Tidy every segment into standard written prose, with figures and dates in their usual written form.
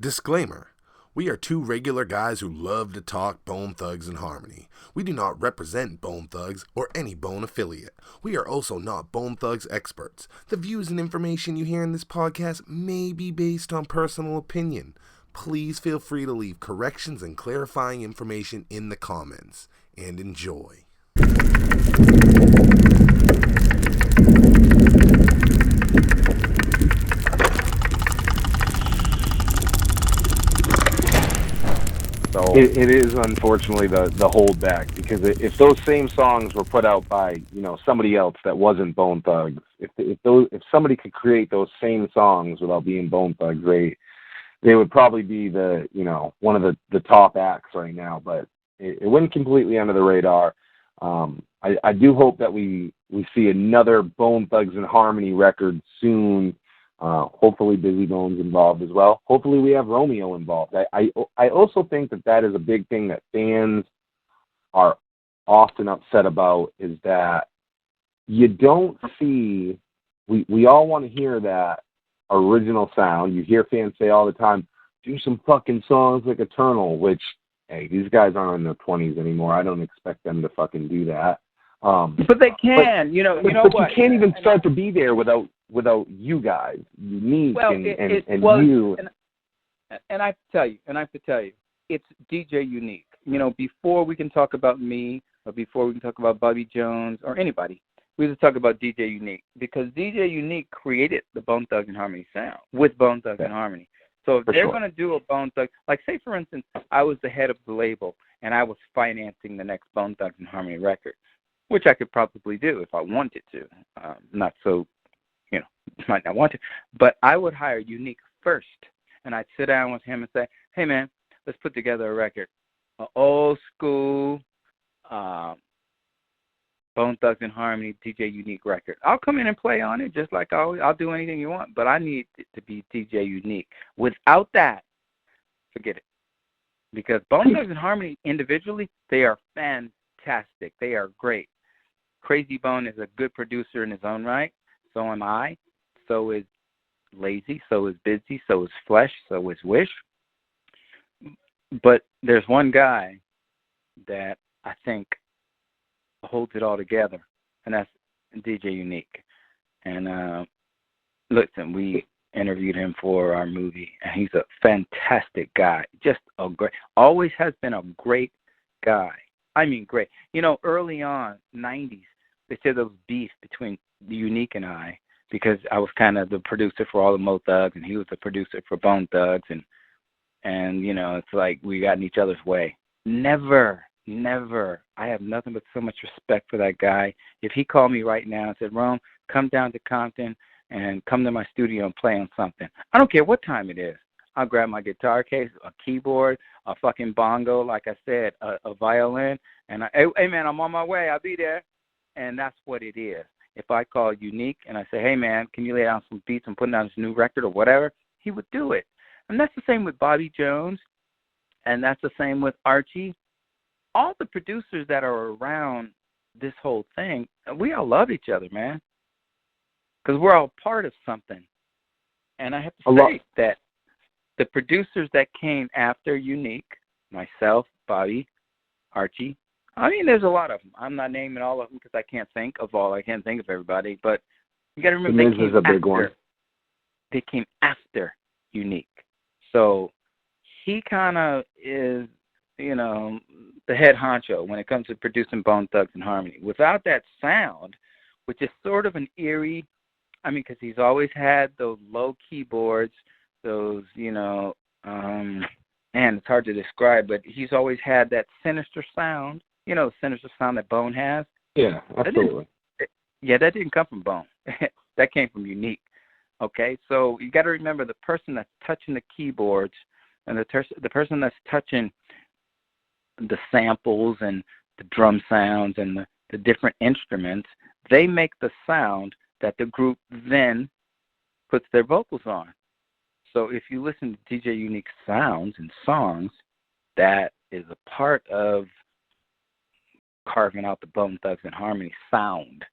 Disclaimer. We are two regular guys who love to talk Bone Thugs and Harmony. We do not represent Bone Thugs or any Bone affiliate. We are also not Bone Thugs experts. The views and information you hear in this podcast may be based on personal opinion. Please feel free to leave corrections and clarifying information in the comments. And enjoy. So it is unfortunately the holdback, because if those same songs were put out by somebody else that wasn't Bone Thugs, if somebody could create those same songs without being Bone Thugs, they would probably be one of the top acts right now. But it went completely under the radar. I do hope that we see another Bone Thugs and Harmony record soon. Hopefully Busy Bones involved as well. Hopefully we have Romeo involved. I also think that is a big thing that fans are often upset about, is that you don't see, we all want to hear that original sound. You hear fans say all the time, do some fucking songs like Eternal, which, hey, these guys aren't in their 20s anymore. I don't expect them to fucking do that. But they can, but you can't even start to be there without you guys, Unique, and I have to tell you, it's DJ Unique. Before we can talk about me, or before we can talk about Bobby Jones or anybody, we have to talk about DJ Unique, because DJ Unique created the Bone Thugs and Harmony sound with Bone Thugs and Harmony. So if they're going to do a Bone Thugs, like say for instance, I was the head of the label and I was financing the next Bone Thugs and Harmony record, which I could probably do if I wanted to. Not so, might not want to, but I would hire Unique first, and I'd sit down with him and say, hey man, let's put together a record, an old school Bone Thugs and Harmony DJ Unique record. I'll come in and play on it just like I'll do anything you want, but I need it to be DJ Unique. Without that, forget it. Because Bone Thugs and Harmony individually, they are fantastic. They are great. Crazy Bone is a good producer in his own right. So am I. So is Lazy. So is Busy. So is Flesh. So is Wish. But there's one guy that I think holds it all together, and that's DJ Unique. And listen, we interviewed him for our movie, and he's a fantastic guy. Just always has been a great guy. I mean, great. Early on, 90s, they said there was beef between Unique and I, because I was kind of the producer for all the Mo Thugs, and he was the producer for Bone Thugs, and it's like we got in each other's way. Never. I have nothing but so much respect for that guy. If he called me right now and said, Rome, come down to Compton and come to my studio and play on something, I don't care what time it is. I'll grab my guitar case, a keyboard, a fucking bongo, like I said, a violin, and hey man, I'm on my way. I'll be there. And that's what it is. If I call Unique and I say, hey man, can you lay down some beats and put down this new record or whatever, he would do it. And that's the same with Bobby Jones, and that's the same with Archie. All the producers that are around this whole thing, we all love each other, man, because we're all part of something. And I have to say that the producers that came after Unique, myself, Bobby, Archie, I mean, there's a lot of them. I'm not naming all of them because I can't think of all. I can't think of everybody. But you got to remember, they came after Unique. So he kind of is, the head honcho when it comes to producing Bone Thugs and Harmony. Without that sound, which is sort of an eerie, because he's always had those low keyboards, those, man, it's hard to describe, but he's always had that sinister sound. The sinister sound that Bone has. Yeah, absolutely. That didn't come from Bone. That came from Unique. Okay, so you got to remember, the person that's touching the keyboards and the person that's touching the samples and the drum sounds and the different instruments, they make the sound that the group then puts their vocals on. So if you listen to DJ Unique's sounds and songs, that is a part of carving out the Bone Thugs and Harmony sound.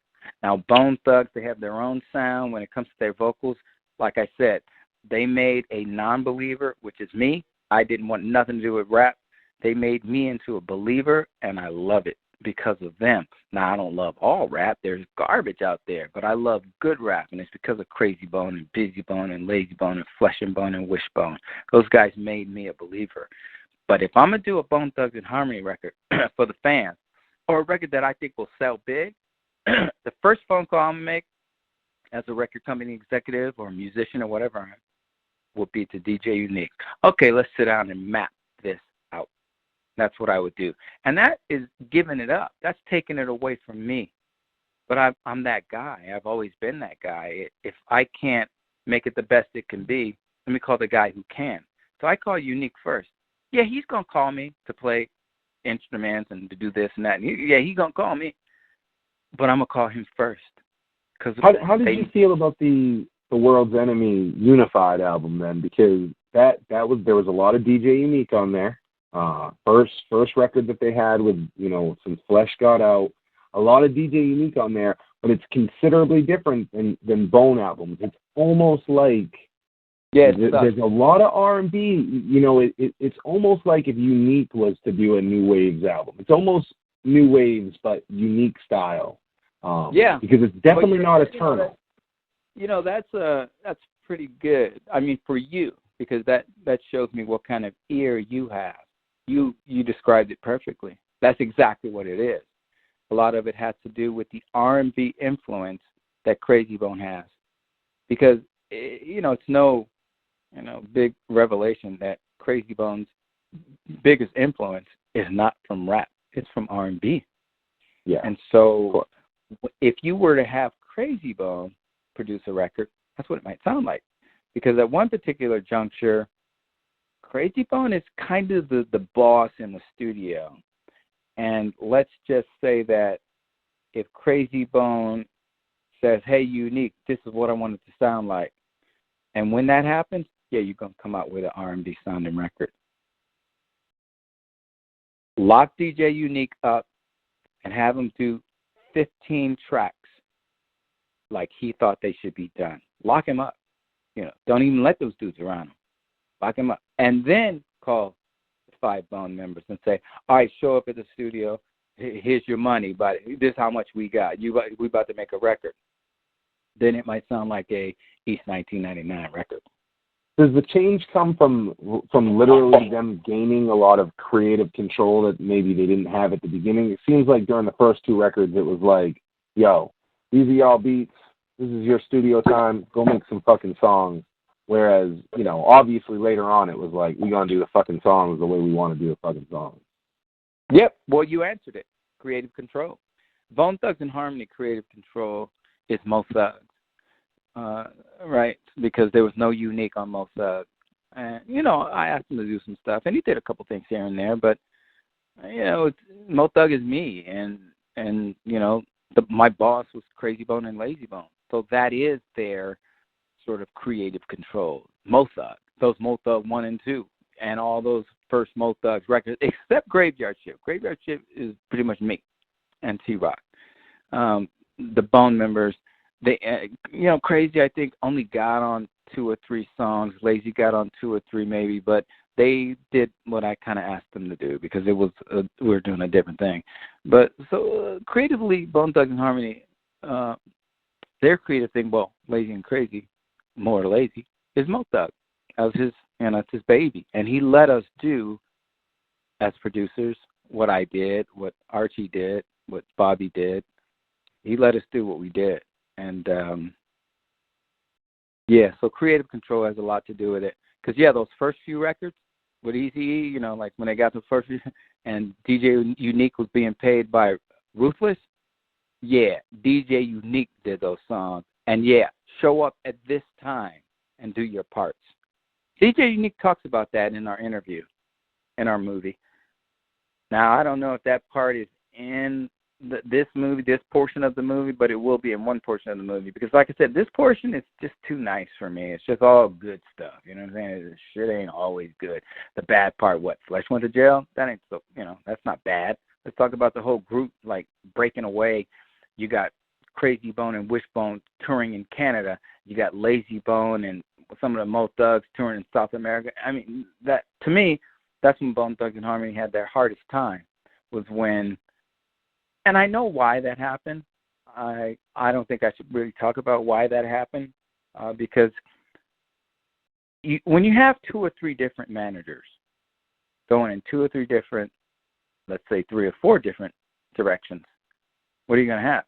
Now, Bone Thugs, they have their own sound when it comes to their vocals. Like I said, They made a non-believer, which is me. I didn't want nothing to do with rap. They made me into a believer, and I love it because of them. Now, I don't love all rap. There's garbage out there, but I love good rap, and it's because of Crazy Bone and Busy Bone and Lazy Bone and Flesh and Bone and Wishbone. Those guys made me a believer. But if I'm going to do a Bone Thugs and Harmony record for the fans, or a record that I think will sell big, the first phone call I'm going to make as a record company executive or musician or whatever will be to DJ Unique. Okay, let's sit down and map this out. That's what I would do. And that is giving it up. That's taking it away from me. But I'm that guy. I've always been that guy. If I can't make it the best it can be, let me call the guy who can. So I call Unique first. Yeah, he's going to call me to play instruments and to do this and that. And he's going to call me. But I'm going to call him first. How did you feel about the World's Enemy Unified album then? Because there was a lot of DJ Unique on there. First record that they had with, some Flesh Got Out. A lot of DJ Unique on there, but it's considerably different than Bone albums. It's almost like there's a lot of R&B. It's almost like if Unique was to do a New Waves album. It's almost New Waves, but Unique style. Because it's definitely not eternal. That's pretty good. I mean, for you, because that shows me what kind of ear you have. You described it perfectly. That's exactly what it is. A lot of it has to do with the R&B influence that Crazy Bone has, because it's no big revelation that Crazy Bone's biggest influence is not from rap; it's from R&B. Yeah. And so, if you were to have Crazy Bone produce a record, that's what it might sound like. Because at one particular juncture, Crazy Bone is kind of the boss in the studio. And let's just say that if Crazy Bone says, hey, Unique, this is what I want it to sound like. And when that happens, you're going to come out with an R&B sounding record. Lock DJ Unique up and have him do 15 tracks like he thought they should be done. Lock him up. Don't even let those dudes around him. Lock him up. And then call the 5 Bone members and say, all right, show up at the studio. Here's your money, but this is how much we got. We about to make a record. Then it might sound like a East 1999 record. Does the change come from literally them gaining a lot of creative control that maybe they didn't have at the beginning? It seems like during the first 2 records, it was like, yo, these are y'all beats. This is your studio time. Go make some fucking songs. Whereas, obviously later on, it was like, we're going to do the fucking songs the way we want to do the fucking songs. Yep. Well, you answered it. Creative control. Bone Thugs and Harmony creative control is Mo Thugs. Right? Because there was no Unique on Mo Thugs. And, I asked him to do some stuff, and he did a couple things here and there, but, Mo Thug is me, and my boss was Crazy Bone and Lazy Bone. So that is their sort of creative control. Mo Thug, those Mo Thug 1 and 2, and all those first Mo Thugs records, except Graveyard Shift. Graveyard Shift is pretty much me and T-Rock. The Bone members, they, Crazy, I think, only got on 2 or 3 songs. Lazy got on 2 or 3 maybe, but they did what I kind of asked them to do because it was we were doing a different thing. But so creatively, Bone Thugs and Harmony, their creative thing, well, Lazy and Crazy, more Lazy, is Mo Thug. That was his, it's his baby, and he let us do, as producers, what I did, what Archie did, what Bobby did. He let us do what we did, and so creative control has a lot to do with it. Because those first few records with Eazy-E, like when they got the first few, and DJ Unique was being paid by Ruthless. Yeah, DJ Unique did those songs, and show up at this time and do your parts. DJ Unique talks about that in our interview, in our movie. Now, I don't know if that part is in this movie, this portion of the movie, but it will be in one portion of the movie because, like I said, this portion is just too nice for me. It's just all good stuff. You know what I'm saying? This shit ain't always good. The bad part, what? Flesh went to jail? That ain't so, that's not bad. Let's talk about the whole group, like, breaking away. You got Crazy Bone and Wishbone touring in Canada. You got Lazy Bone and some of the Mo Thugs touring in South America. I mean, that to me, that's when Bone Thugs and Harmony had their hardest time, was when, and I know why that happened. I don't think I should really talk about why that happened, because when you have 2 or 3 different managers going in 2 or 3 different, let's say 3 or 4 different directions, what are you going to have?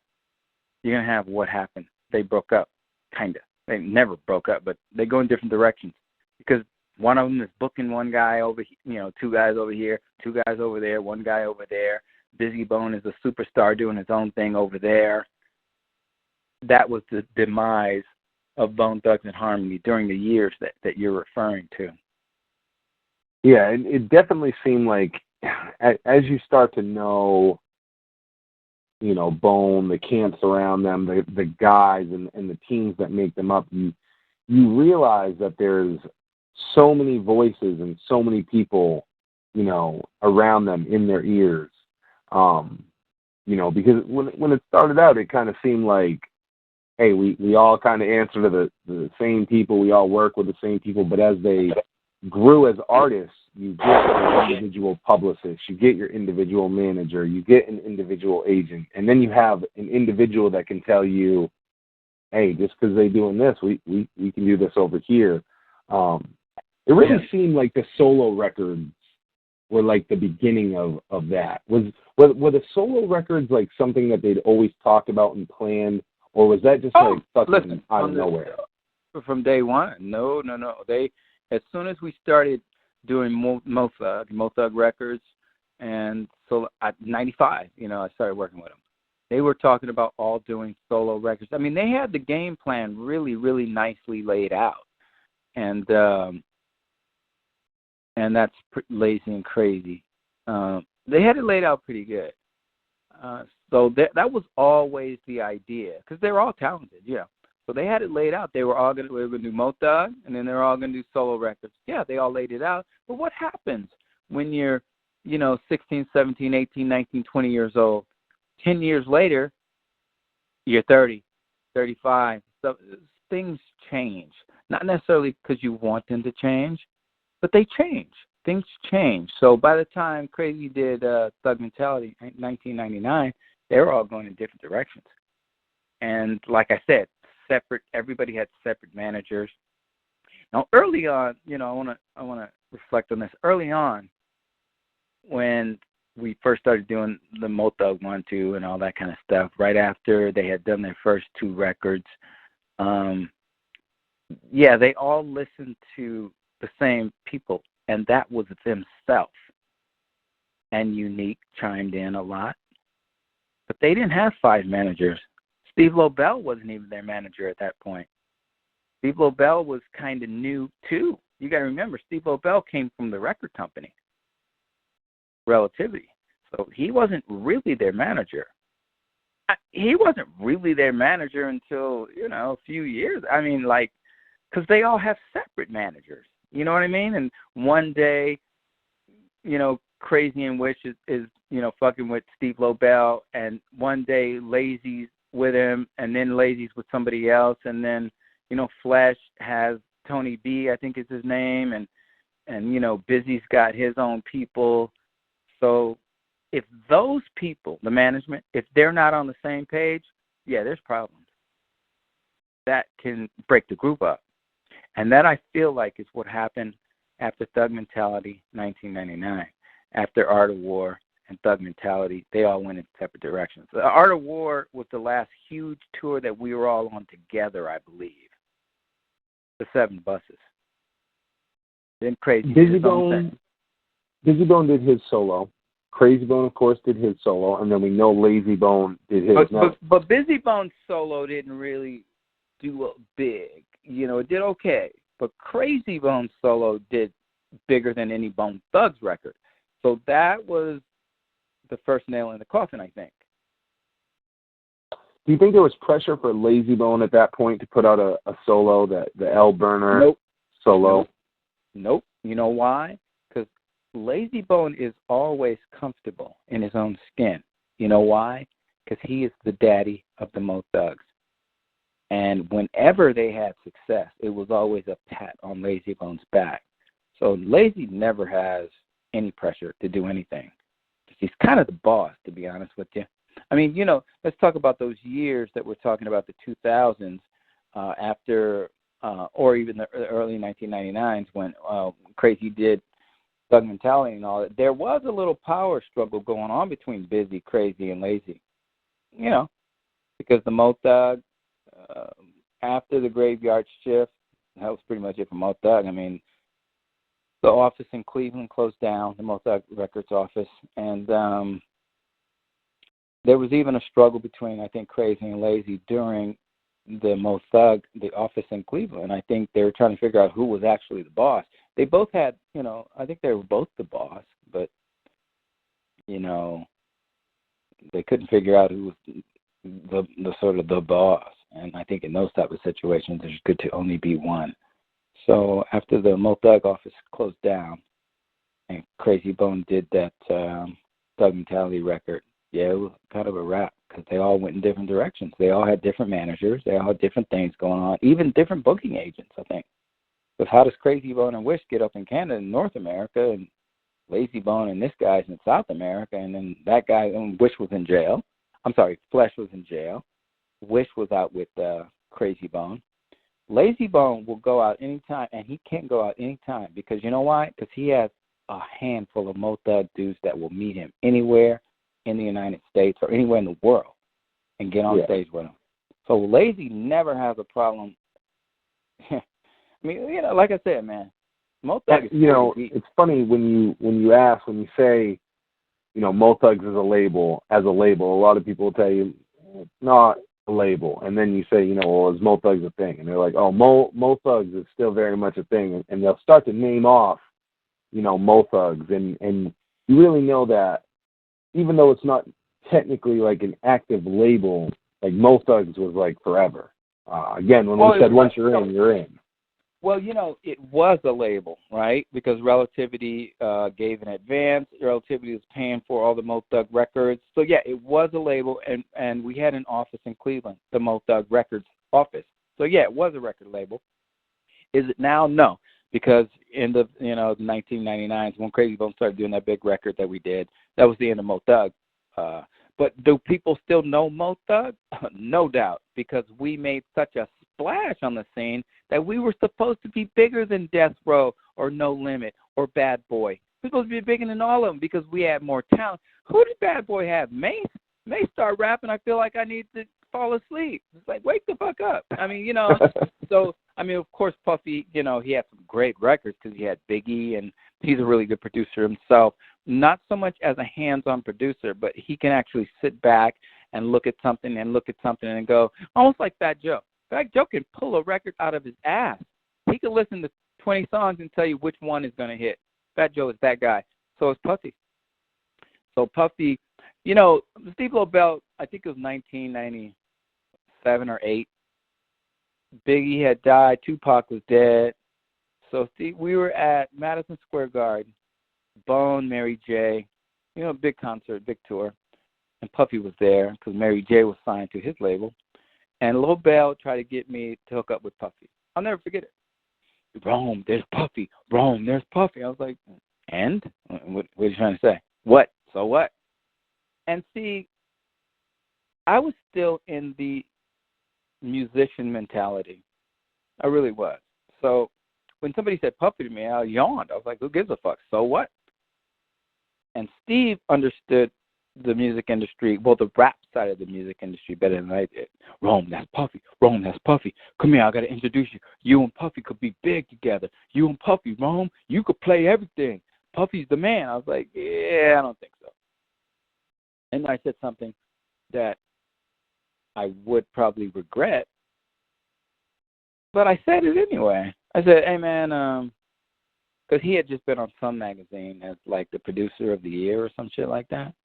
You're going to have what happened. They broke up, kind of. They never broke up, but they go in different directions because one of them is booking one guy over, 2 guys over here, 2 guys over there, 1 guy over there. Busy Bone is a superstar doing his own thing over there. That was the demise of Bone Thugs and Harmony during the years that you're referring to. Yeah, it definitely seemed like as you start to know, Bone, the camps around them, the guys and the teams that make them up, you realize that there's so many voices and so many people, around them in their ears. Because when it started out, it kind of seemed like, hey, we all kind of answer to the same people, we all work with the same people, but as they grew as artists, you get your individual publicist, you get your individual manager, you get an individual agent, and then you have an individual that can tell you, hey, just because they're doing this, we can do this over here. It really seemed like the solo records were like the beginning of that. Were the solo records like something that they'd always talked about and planned, or was that just like something out of nowhere? From day one, no. They, as soon as we started doing Mo Thug records, and so at 95, I started working with them. They were talking about all doing solo records. I mean, they had the game plan really, really nicely laid out, and that's lazy and crazy. They had it laid out pretty good. So that was always the idea, because they were all talented, yeah. So they had it laid out. They were all going to do Mo Thug, and then they were all going to do solo records. Yeah, they all laid it out. But what happens when you're, 16, 17, 18, 19, 20 years old? 10 years later, you're 30, 35. So things change. Not necessarily because you want them to change, but they change. Things change. So by the time Crazy did Thug Mentality in 1999, they were all going in different directions. And like I said, everybody had separate managers. Now early on, I wanna reflect on this. Early on, when we first started doing the Mo Thug 1, 2 and all that kind of stuff, right after they had done their first 2 records, they all listened to the same people, and that was themselves. And Unique chimed in a lot. But they didn't have 5 managers. Steve Lobel wasn't even their manager at that point. Steve Lobel was kind of new, too. You got to remember, Steve Lobel came from the record company, Relativity. So he wasn't really their manager. He wasn't really their manager until, a few years. I mean, because they all have separate managers. You know what I mean? And one day, Crazy and Witch is fucking with Steve Lobel, and one day Lazy's with him, and then Lazy's with somebody else, and then, Flesh has Tony B, I think is his name, and Busy's got his own people. So if those people, the management, if they're not on the same page, there's problems. That can break the group up. And that, I feel like, is what happened after Thug Mentality 1999. After Art of War and Thug Mentality, they all went in separate directions. The Art of War was the last huge tour that we were all on together, I believe. The 7 buses. Then Crazy did his own thing. Busy Bone did his solo. Crazy Bone, of course, did his solo, and then we know Lazy Bone did his. But Busy Bone's solo didn't really do big. It did okay. But Crazy Bone's solo did bigger than any Bone Thugs record. So that was the first nail in the coffin, I think. Do you think there was pressure for Lazy Bone at that point to put out a solo, the L Burner solo? Nope. You know why? Because Lazy Bone is always comfortable in his own skin. You know why? Because he is the daddy of the Mo Thugs. And whenever they had success, it was always a pat on Lazy Bone's back. So Lazy never has any pressure to do anything. He's kind of the boss, to be honest with you. I mean, you know, let's talk about those years that we're talking about, the 2000s, after, or even the early 1999s when Crazy did Thug Mentality and all that. There was a little power struggle going on between Busy, Crazy, and Lazy. You know, because the Mo Thug, after the Graveyard Shift, that was pretty much it for Mo Thug. I mean, the office in Cleveland closed down, the Mo Thug Records office, and there was even a struggle between, I think, Crazy and Lazy during the Mo Thug, the office in Cleveland. I think they were trying to figure out who was actually the boss. They both had, you know, I think they were both the boss, but, you know, they couldn't figure out who was the sort of the boss. And I think in those type of situations, there's good to only be one. So after the Mo Thug office closed down and Crazy Bone did that Thug Mentality record, yeah, it was kind of a wrap because they all went in different directions. They all had different managers. They all had different things going on, even different booking agents, I think. Because how does Crazy Bone and Wish get up in Canada and North America, and Lazy Bone and this guy's in South America, and then that guy, and Wish was in jail. I'm sorry, Flesh was in jail. Wish was out with Crazy Bone. Lazy Bone will go out anytime, and he can't go out anytime because you know why? Because he has a handful of Mo Thug dudes that will meet him anywhere in the United States or anywhere in the world and get on stage with him. So Lazy never has a problem. I mean, you know, like I said, man, Mo Thug is, you know, it's funny when you say, you know, Mo Thugs is a label. A lot of people will tell you it's not a label, and then you say, you know, well, is Mo Thugs a thing? And they're like, oh, Mo Thugs is still very much a thing, and they'll start to name off, you know, Mo Thugs, and you really know that even though it's not technically like an active label, like Mo Thugs was like forever. Again, when we said once you're in, you're in. Well, you know, it was a label, right? Because Relativity gave an advance. Relativity was paying for all the Mo Thug records. So, yeah, it was a label, and we had an office in Cleveland, the Mo Thug Records office. So, yeah, it was a record label. Is it now? No, because in the, you know, 1999s, when Crazy Bone started doing that big record that we did, that was the end of Mo Thug. But do people still know Mo Thug? No doubt, because we made such a splash on the scene that we were supposed to be bigger than Death Row or No Limit or Bad Boy. We're supposed to be bigger than all of them because we had more talent. Who did Bad Boy have? Mace? Mace started rapping, I feel like I need to fall asleep. It's like, wake the fuck up. I mean, you know, so, I mean, of course, Puffy, you know, he had some great records because he had Biggie, and he's a really good producer himself. Not so much as a hands-on producer, but he can actually sit back and look at something and go, almost like Fat Joe. Fat Joe can pull a record out of his ass. He can listen to 20 songs and tell you which one is going to hit. Fat Joe is that guy. So is Puffy. So Puffy, you know, Steve Lobel, I think it was 1997 or 8. Biggie had died. Tupac was dead. So Steve, we were at Madison Square Garden, Bone, Mary J., you know, big concert, big tour. And Puffy was there because Mary J. was signed to his label. And Lobel tried to get me to hook up with Puffy. I'll never forget it. Rome, there's Puffy. Rome, there's Puffy. I was like, and? What are you trying to say? What? So what? And see, I was still in the musician mentality. I really was. So when somebody said Puffy to me, I yawned. I was like, who gives a fuck? So what? And Steve understood the music industry, well, the rap side of the music industry better than I did. Rome, that's Puffy. Rome, that's Puffy. Come here, I got to introduce you. You and Puffy could be big together. You and Puffy, Rome, you could play everything. Puffy's the man. I was like, yeah, I don't think so. And I said something that I would probably regret, but I said it anyway. I said, hey, man, because he had just been on some magazine as like the producer of the year or some shit like that.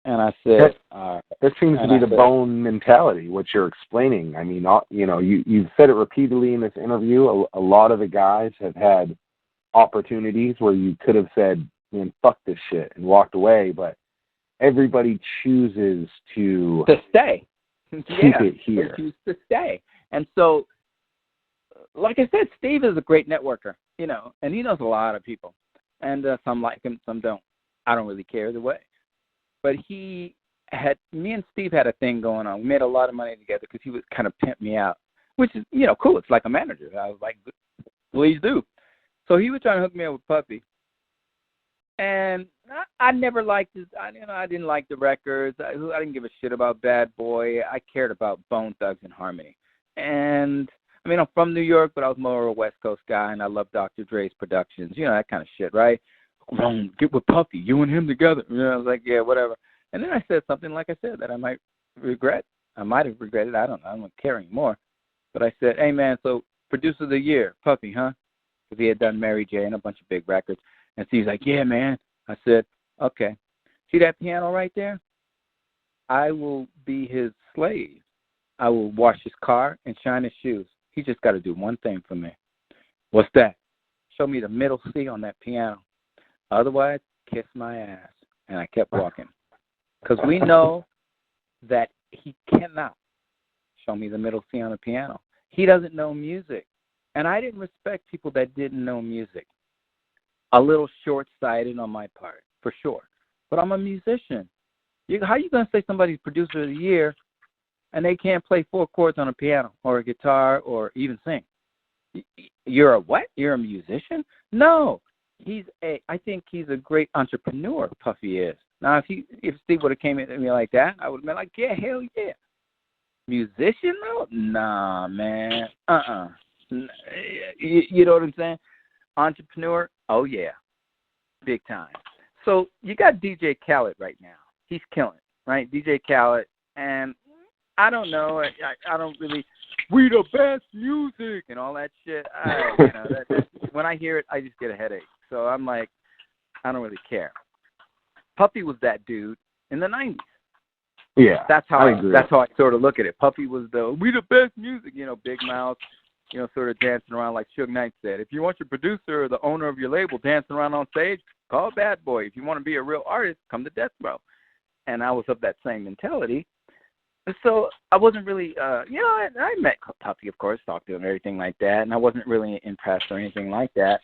And I said, that seems to be the Bone mentality, what you're explaining. I mean, you know, you've said it repeatedly in this interview. A lot of the guys have had opportunities where you could have said, man, fuck this shit and walked away, but everybody chooses to stay. Yeah, it here. they choose to stay. And so, like I said, Steve is a great networker, and he knows a lot of people. And some like him, some don't. I don't really care either way. But me and Steve had a thing going on. We made a lot of money together because he would kind of pimp me out, which is, cool. It's like a manager. I was like, please do. So he was trying to hook me up with Puffy. And I never liked his, I didn't like the records. I didn't give a shit about Bad Boy. I cared about Bone Thugs and Harmony. And, I'm from New York, but I was more of a West Coast guy, and I love Dr. Dre's productions, that kind of shit, right? Get with Puffy, you and him together. I was like, yeah, whatever. And then I said something, like I said, that I might regret. I might have regretted. I don't know. I don't care anymore. But I said, hey, man, so producer of the year, Puffy, huh? Because he had done Mary J. and a bunch of big records. And Steve's like, yeah, man. I said, okay. See that piano right there? I will be his slave. I will wash his car and shine his shoes. He just got to do one thing for me. What's that? Show me the middle C on that piano. Otherwise, kiss my ass. And I kept walking. Because we know that he cannot show me the middle C on the piano. He doesn't know music. And I didn't respect people that didn't know music. A little short-sighted on my part, for sure. But I'm a musician. How are you going to say somebody's producer of the year and they can't play 4 chords on a piano or a guitar or even sing? You're a what? You're a musician? No. I think he's a great entrepreneur, Puffy is. Now, if Steve would have came at me like that, I would have been like, yeah, hell yeah. Musician, though? Nah, man. You know what I'm saying? Entrepreneur? Oh, yeah. Big time. So you got DJ Khaled right now. He's killing it, right? DJ Khaled. And I don't know. I don't really, we the best music and all that shit. When I hear it, I just get a headache. So I'm like, I don't really care. Puffy was that dude in the 90s. Yeah, that's how I sort of look at it. Puffy was we the best music, Big Mouth, sort of dancing around like Suge Knight said. If you want your producer or the owner of your label dancing around on stage, call Bad Boy. If you want to be a real artist, come to Death Row. And I was of that same mentality. So I wasn't really, I met Puffy, of course, talked to him and everything like that, and I wasn't really impressed or anything like that.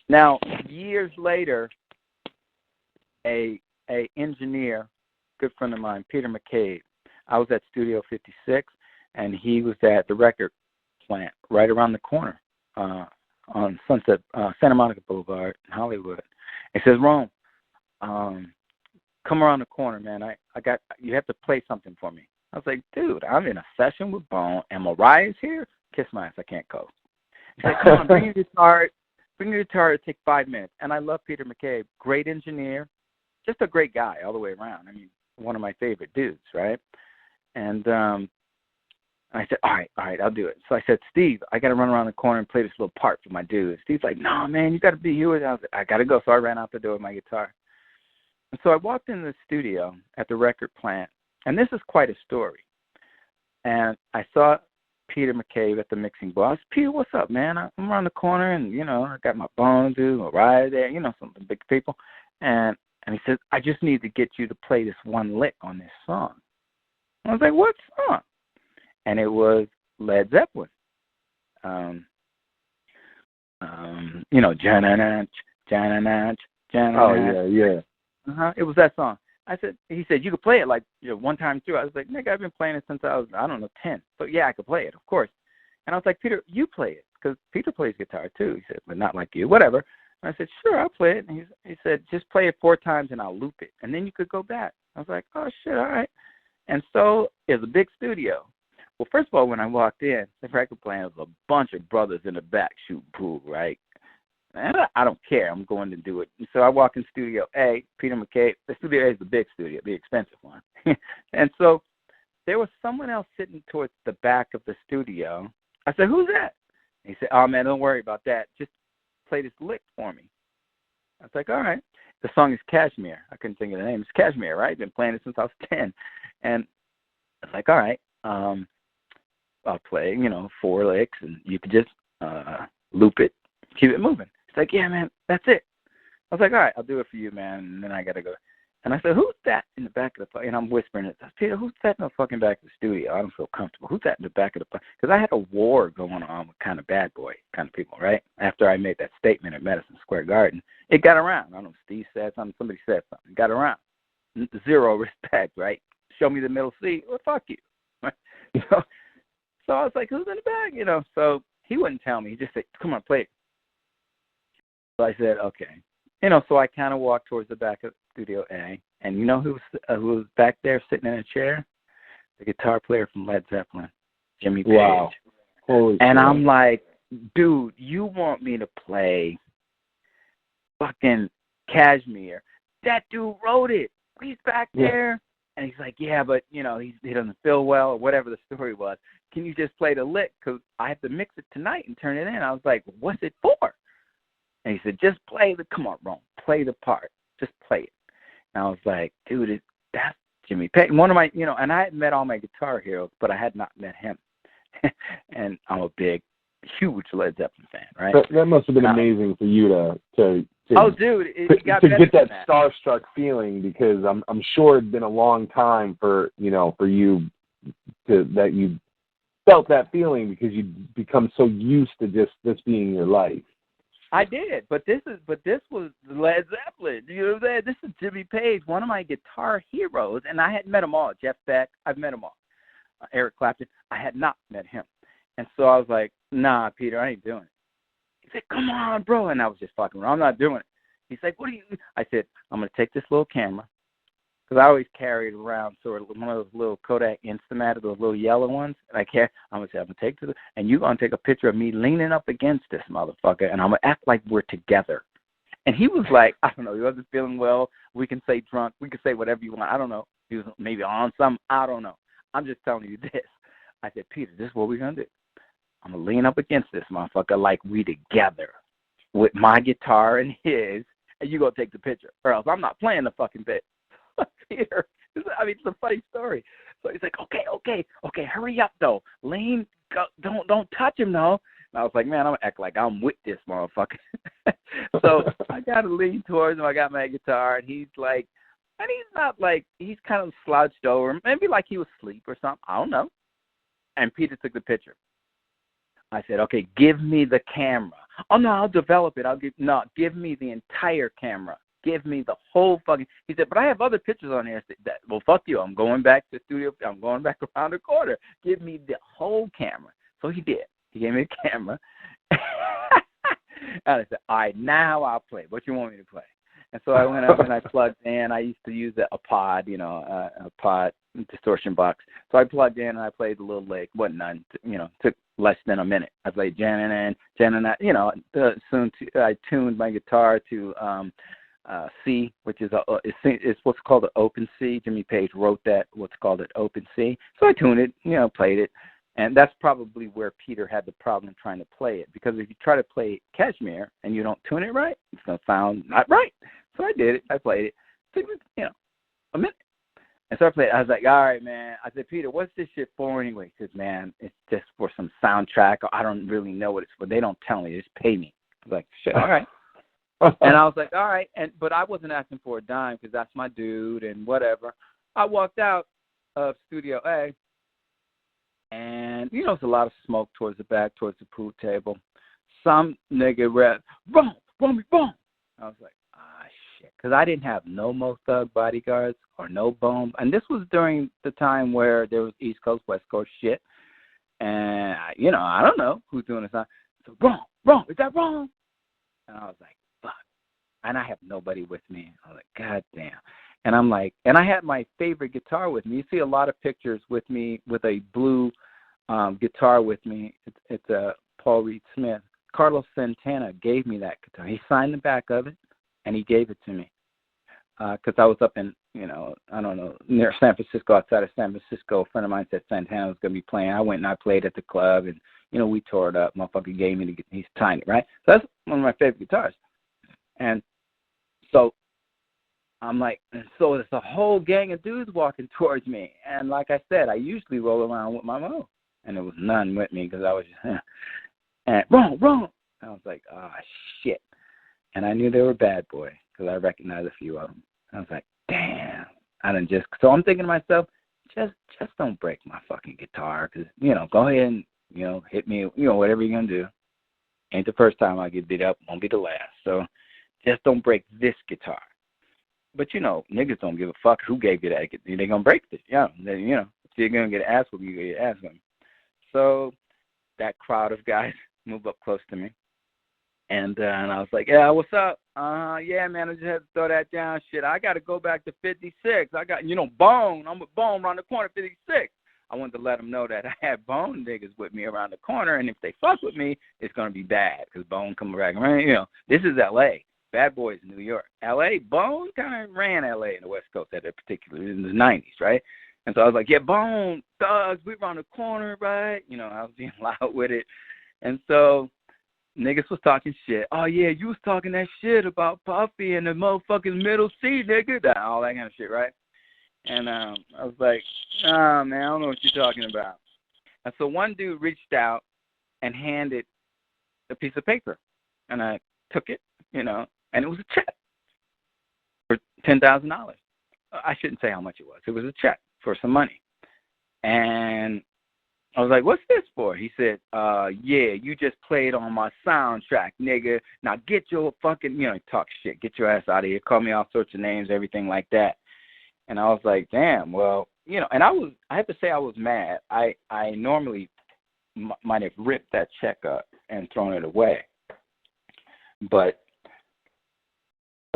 Now, years later, a engineer, good friend of mine, Peter McCabe, I was at Studio 56, and he was at the record plant right around the corner on Santa Monica Boulevard in Hollywood. He says, Rome, come around the corner, man. You have to play something for me. I was like, dude, I'm in a session with Bone, and Mariah's here. Kiss my ass, I can't go. He's like, come on, bring your guitar. Bring your guitar. It'll take 5 minutes. And I love Peter McCabe, great engineer, just a great guy all the way around. I mean, one of my favorite dudes, right? And I said, all right, I'll do it. So I said, Steve, I got to run around the corner and play this little part for my dude. Steve's like, no, man, you got to be here. I was like, I got to go. So I ran out the door with my guitar. And so I walked in the studio at the record plant, and this is quite a story. And I saw Peter McCabe at the mixing board. I said, Peter, what's up, man? I'm around the corner, and, I got my Bone dude, Mariah there, some big people. And he said, I just need to get you to play this one lick on this song. I was like, what song? And it was Led Zeppelin. Jananach, Jananach, Jananach. Oh, yeah. It was that song. He said, you could play it like one time through. I was like, nigga, I've been playing it since I was, 10. So yeah, I could play it, of course. And I was like, Peter, you play it, because Peter plays guitar too. He said, but not like you, whatever. And I said, sure, I'll play it. And he said, just play it 4 times and I'll loop it, and then you could go back. I was like, oh shit, all right. And so it was a big studio. Well, first of all, when I walked in, the record plant was a bunch of brothers in the back shooting pool, right? And I don't care. I'm going to do it. And so I walk in Studio A, Peter McCabe. The Studio A is the big studio, the expensive one. And so there was someone else sitting towards the back of the studio. I said, who's that? And he said, oh, man, don't worry about that. Just play this lick for me. I was like, all right. The song is Kashmir. I couldn't think of the name. It's Kashmir, right? I've been playing it since I was 10. And I was like, all right. I'll play, 4 licks, and you could just loop it, keep it moving. It's like, yeah, man, that's it. I was like, all right, I'll do it for you, man, and then I got to go. And I said, who's that in the back of the, and I'm whispering it. I said, Peter, who's that in the fucking back of the studio? I don't feel comfortable. Who's that in the back of the, because I had a war going on with kind of bad boy kind of people, right? After I made that statement at Madison Square Garden, it got around. I don't know, Steve said something, somebody said something. It got around. Zero respect, right? Show me the middle seat. Well, fuck you. So I was like, who's in the back? You know, so he wouldn't tell me. He just said, come on, play it. So I said, okay. You know, so I kind of walked towards the back of Studio A, and you know who was back there sitting in a chair? The guitar player from Led Zeppelin, Jimmy Page. Wow. Holy and shit. I'm like, dude, you want me to play fucking Kashmir? That dude wrote it. He's back there. And he's like, yeah, but, you know, he doesn't feel well or whatever the story was. Can you just play the lick? Because I have to mix it tonight and turn it in. I was like, what's it for? And he said, just play come on, Rome, play the part. Just play it. And I was like, dude, that's Jimmy Page. One of my, you know, and I had met all my guitar heroes, but I had not met him. And I'm a big, huge Led Zeppelin fan, right? That must have been amazing for you to oh, dude, it got to better get that than that starstruck feeling, because I'm sure it'd been a long time for you that you felt that feeling, because you'd become so used to just this being your life. I did, but this was Led Zeppelin. You know what I'm saying? This is Jimmy Page, one of my guitar heroes, and I hadn't met them all. Jeff Beck, I've met them all. Eric Clapton, I had not met him. And so I was like, nah, Peter, I ain't doing it. He said, come on, bro. And I was just fucking around. I'm not doing it. He's like, what do you do? I said, I'm going to take this little camera, because I always carried around sort of one of those little Kodak Instamat, those little yellow ones. And I'm going to say, I'm going to take this, and you're going to take a picture of me leaning up against this motherfucker, and I'm going to act like we're together. And he was like, I don't know, he wasn't feeling well. We can say drunk. We can say whatever you want. I don't know. He was maybe on something. I don't know. I'm just telling you this. I said, Peter, this is what we're going to do. I'm going to lean up against this motherfucker like we together with my guitar and his, and you go take the picture, or else I'm not playing the fucking bit. Peter, I mean, it's a funny story. So he's like, okay, hurry up, though. Lean, go, don't touch him, though. And I was like, man, I'm going to act like I'm with this motherfucker. So I got to lean towards him. I got my guitar, and he's like, and he's not like, he's kind of slouched over, maybe like he was asleep or something. I don't know. And Peter took the picture. I said, okay, give me the camera. Oh, no, I'll develop it. Give me the entire camera. Give me the whole fucking, he said, but I have other pictures on here. Well, fuck you. I'm going back to the studio. I'm going back around the corner. Give me the whole camera. So he did. He gave me a camera. And I said, all right, now I'll play. What you want me to play? And so I went up and I plugged in. I used to use a pod, a pod distortion box. So I plugged in and I played the little lick. Wasn't none, took less than a minute. I played Jan and I tuned my guitar to C, which is it's what's called an open C. Jimmy Page wrote that, what's called an open C. So I tuned it, played it. And that's probably where Peter had the problem trying to play it, because if you try to play Kashmir and you don't tune it right, it's going to sound not right. So I did it. I played it. It took me, a minute. And so I played it. I was like, all right, man. I said, Peter, what's this shit for anyway? He says, man, it's just for some soundtrack. I don't really know what it's for. They don't tell me. They just pay me. I was like, shit, all right. And I was like, all right. But I wasn't asking for a dime, because that's my dude and whatever. I walked out of Studio A. And, it's a lot of smoke towards the back, towards the pool table. Some nigga read, boom. I was like, shit. Because I didn't have no Mo Thug bodyguards or no Bone. And this was during the time where there was East Coast, West Coast shit. And, I don't know who's doing this. So, wrong. Is that wrong? And I was like, fuck. And I have nobody with me. I was like, God damn. And I'm like, and I had my favorite guitar with me. You see a lot of pictures with me with a blue guitar with me. It's a Paul Reed Smith. Carlos Santana gave me that guitar. He signed the back of it, and he gave it to me. Because I was up in, I don't know, near San Francisco, outside of San Francisco. A friend of mine said Santana was going to be playing. I went and I played at the club, and, we tore it up. Motherfucker gave me he's tiny, right? So that's one of my favorite guitars. And so I'm like, and so there's a whole gang of dudes walking towards me. And like I said, I usually roll around with my Mo. And there was none with me, because I was just, and wrong. I was like, shit. And I knew they were bad boy, because I recognized a few of them. I was like, damn. So I'm thinking to myself, just don't break my fucking guitar, because, go ahead and, hit me, whatever you're going to do. Ain't the first time I get beat up, won't be the last. So just don't break this guitar. But, niggas don't give a fuck who gave you that. They're going to break it. Yeah, if you're going to get ass with you get ass with them. So that crowd of guys moved up close to me. And I was like, yeah, what's up? Yeah, man, I just had to throw that down. Shit, I got to go back to 56. I got, Bone. I'm with Bone around the corner, 56. I wanted to let them know that I had Bone niggas with me around the corner, and if they fuck with me, it's going to be bad, because Bone coming back around. This is L.A. Bad Boys in New York. L.A., Bone kind of ran L.A. in the West Coast at that particular, in the 90s, right? And so I was like, yeah, Bone, thugs, we around the corner, right? I was being loud with it. And so niggas was talking shit. Oh, yeah, you was talking that shit about Puffy and the motherfucking middle C, nigga. All that kind of shit, right? And I was like, nah, man, I don't know what you're talking about. And so one dude reached out and handed a piece of paper. And I took it, and it was a check for $10,000. I shouldn't say how much it was. It was a check for some money. And I was like, what's this for? He said, yeah, you just played on my soundtrack, nigga. Now get your fucking, talk shit. Get your ass out of here. Call me all sorts of names, everything like that. And I was like, damn, well, and I have to say I was mad. I normally might have ripped that check up and thrown it away. But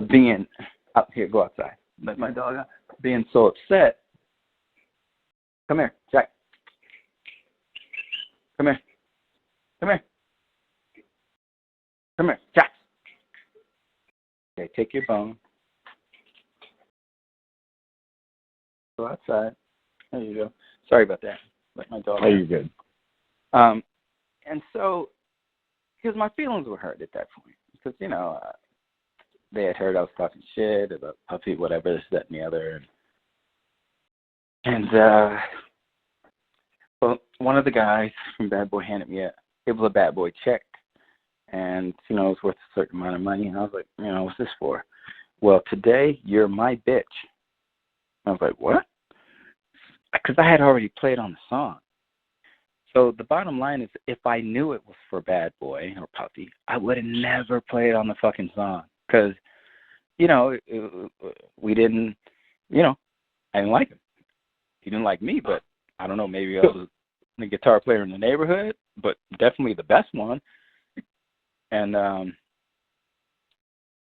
being, here, go outside. Let my dog out. Being so upset. Come here, Jack. Come here. Come here. Come here, Jack. Okay, take your bone. Go outside. There you go. Sorry about that. Let my dog out. Oh, you're good. And so, because my feelings were hurt at that point. Because, they had heard I was talking shit about Puffy, whatever, this, that, and the other. And well, one of the guys from Bad Boy handed me it was a Bad Boy check. And, it was worth a certain amount of money. And I was like, what's this for? Well, today, you're my bitch. I was like, what? Because I had already played on the song. So the bottom line is, if I knew it was for Bad Boy or Puffy, I would have never played on the fucking song. Because, we didn't, I didn't like him. He didn't like me, but I don't know, maybe I was the guitar player in the neighborhood, but definitely the best one. And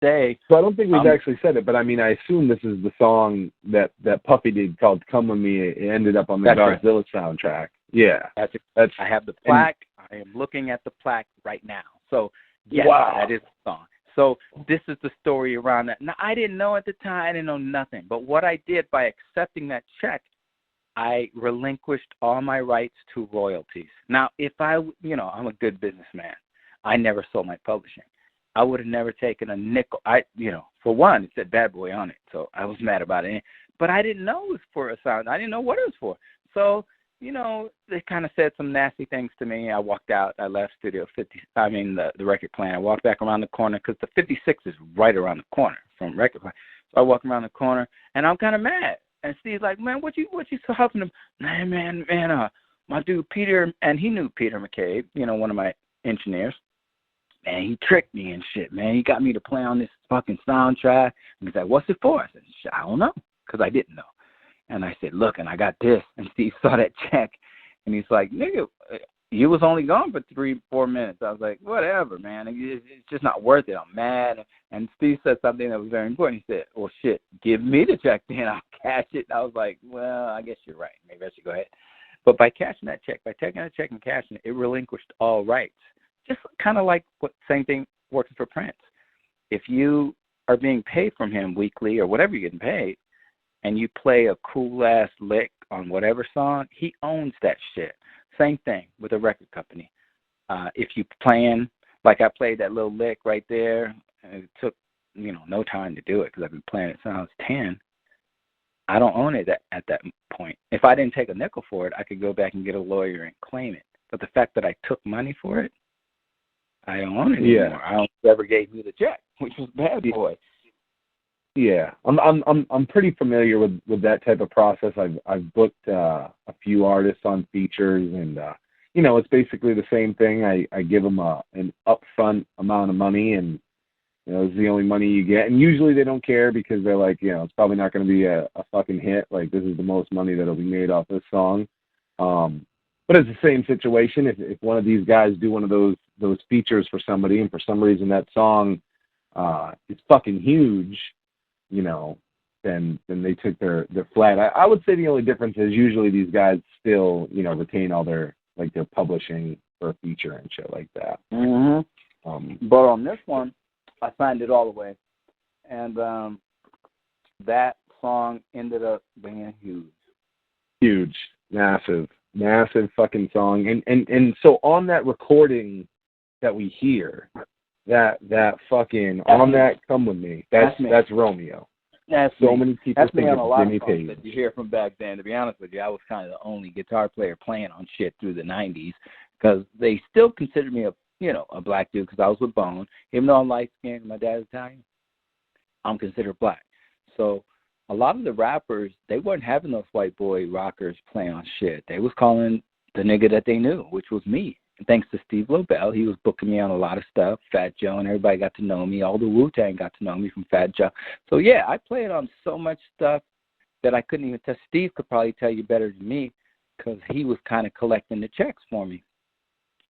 So I don't think we've actually said it, but I mean, I assume this is the song that Puffy did called "Come With Me." It ended up on the Godzilla soundtrack. Yeah, that's. I have the plaque. I am looking at the plaque right now. So yes, wow. That is the song. So this is the story around that. Now, I didn't know at the time. I didn't know nothing. But what I did by accepting that check, I relinquished all my rights to royalties. Now, if I'm a good businessman. I never sold my publishing. I would have never taken a nickel. For one, it said Bad Boy on it, so I was mad about it. But I didn't know it was for a sound. I didn't know what it was for. So, they kind of said some nasty things to me. I walked out. I left Studio 50. The record plant. I walked back around the corner because the 56 is right around the corner from record plant. So I walk around the corner, and I'm kind of mad. And Steve's like, man, what you so helping him? Man, my dude Peter, and he knew Peter McCabe, one of my engineers. Man, he tricked me and shit, man. He got me to play on this fucking soundtrack. And he's like, what's it for? I said, I don't know, because I didn't know. And I said, look, and I got this. And Steve saw that check, and he's like, nigga, you was only gone for 3-4 minutes. I was like, whatever, man. It's just not worth it. I'm mad. And Steve said something that was very important. He said, well, shit, give me the check then. I'll cash it. And I was like, well, I guess you're right. Maybe I should go ahead. But by cashing that check, by taking that check and cashing it, it relinquished all rights. Just kind of like what same thing works for Prince. If you are being paid from him weekly or whatever you're getting paid, and you play a cool-ass lick on whatever song, he owns that shit. Same thing with a record company. If you playing, like I played that little lick right there, and it took, no time to do it because I've been playing it since I was 10. I don't own it at that point. If I didn't take a nickel for it, I could go back and get a lawyer and claim it. But the fact that I took money for it, I don't own it anymore. I don't ever gave me the check, which was Bad Boy. Yeah, I'm pretty familiar with that type of process. I've booked a few artists on features, and it's basically the same thing. I give them an upfront amount of money, and it's the only money you get. And usually they don't care because they're like, it's probably not going to be a fucking hit. Like, this is the most money that'll be made off this song. But it's the same situation. If one of these guys do one of those features for somebody, and for some reason that song is fucking huge, then they took their flat. I would say the only difference is usually these guys still, retain all their publishing for a feature and shit like that. Mm-hmm. But on this one, I signed it all the way, and that song ended up being huge. Huge, massive fucking song. And so on that recording that we hear, that fucking on that Come With Me, that's Romeo. That's so me. many people That's think me on a of lot Jimmy of songs Page. that you hear from back then. To be honest with you, I was kind of the only guitar player playing on shit through the 90s because they still considered me a black dude because I was with Bone. Even though I'm light-skinned and my dad's Italian, I'm considered black. So a lot of the rappers, they weren't having those white boy rockers playing on shit. They was calling the nigga that they knew, which was me. And thanks to Steve Lobel, he was booking me on a lot of stuff. Fat Joe and everybody got to know me. All the Wu-Tang got to know me from Fat Joe. So, yeah, I played on so much stuff that I couldn't even tell. Steve could probably tell you better than me because he was kind of collecting the checks for me.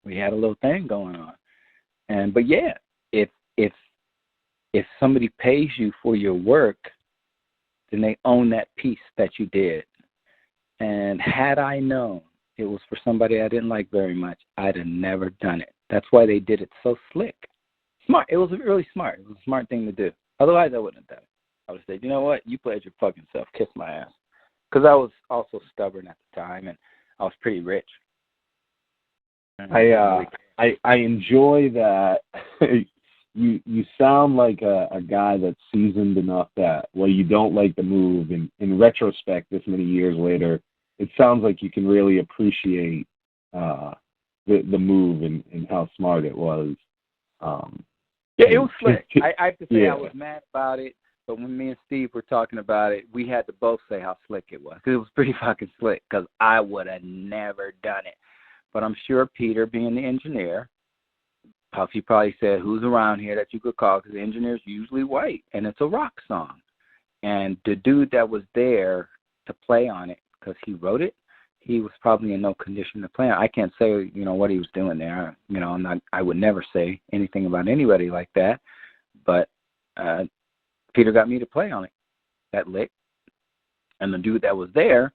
We had a little thing going on. But, yeah, if somebody pays you for your work, then they own that piece that you did. And had I known it was for somebody I didn't like very much, I'd have never done it. That's why they did it so slick. Smart. It was really smart. It was a smart thing to do. Otherwise, I wouldn't have done it. I would have said, you know what? You played your fucking self. Kiss my ass. Because I was also stubborn at the time, and I was pretty rich. I enjoy that. You sound like a guy that's seasoned enough that, well, you don't like the move. And in retrospect, this many years later, it sounds like you can really appreciate the move and how smart it was. Yeah, it was slick. I have to say yeah. I was mad about it, but when me and Steve were talking about it, we had to both say how slick it was. Because it was pretty fucking slick, because I would have never done it. But I'm sure Peter, being the engineer, Puffy probably said, who's around here that you could call? Because the engineer's usually white, and it's a rock song. And the dude that was there to play on it, because he wrote it, he was probably in no condition to play on it. I can't say, what he was doing there. I would never say anything about anybody like that. But Peter got me to play on it, that lick. And the dude that was there,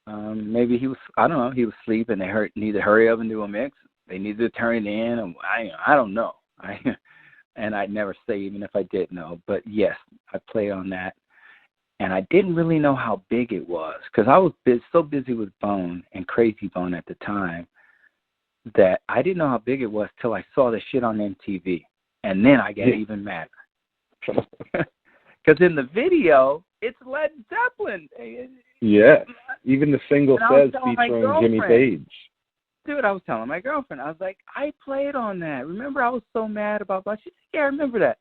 maybe he was, I don't know, he was sleeping. They needed to hurry up and do a mix. They needed to turn it in. And I don't know. And I'd never say even if I did know. But, yes, I played on that. And I didn't really know how big it was because I was so busy with Bone and Crazy Bone at the time that I didn't know how big it was till I saw the shit on MTV. And then I got even madder. Because in the video, it's Led Zeppelin. Yeah, even the single says featuring Jimmy Page. Dude, I was telling my girlfriend, I was like, I played on that. Remember, I was so mad about that. She said, yeah, I remember that.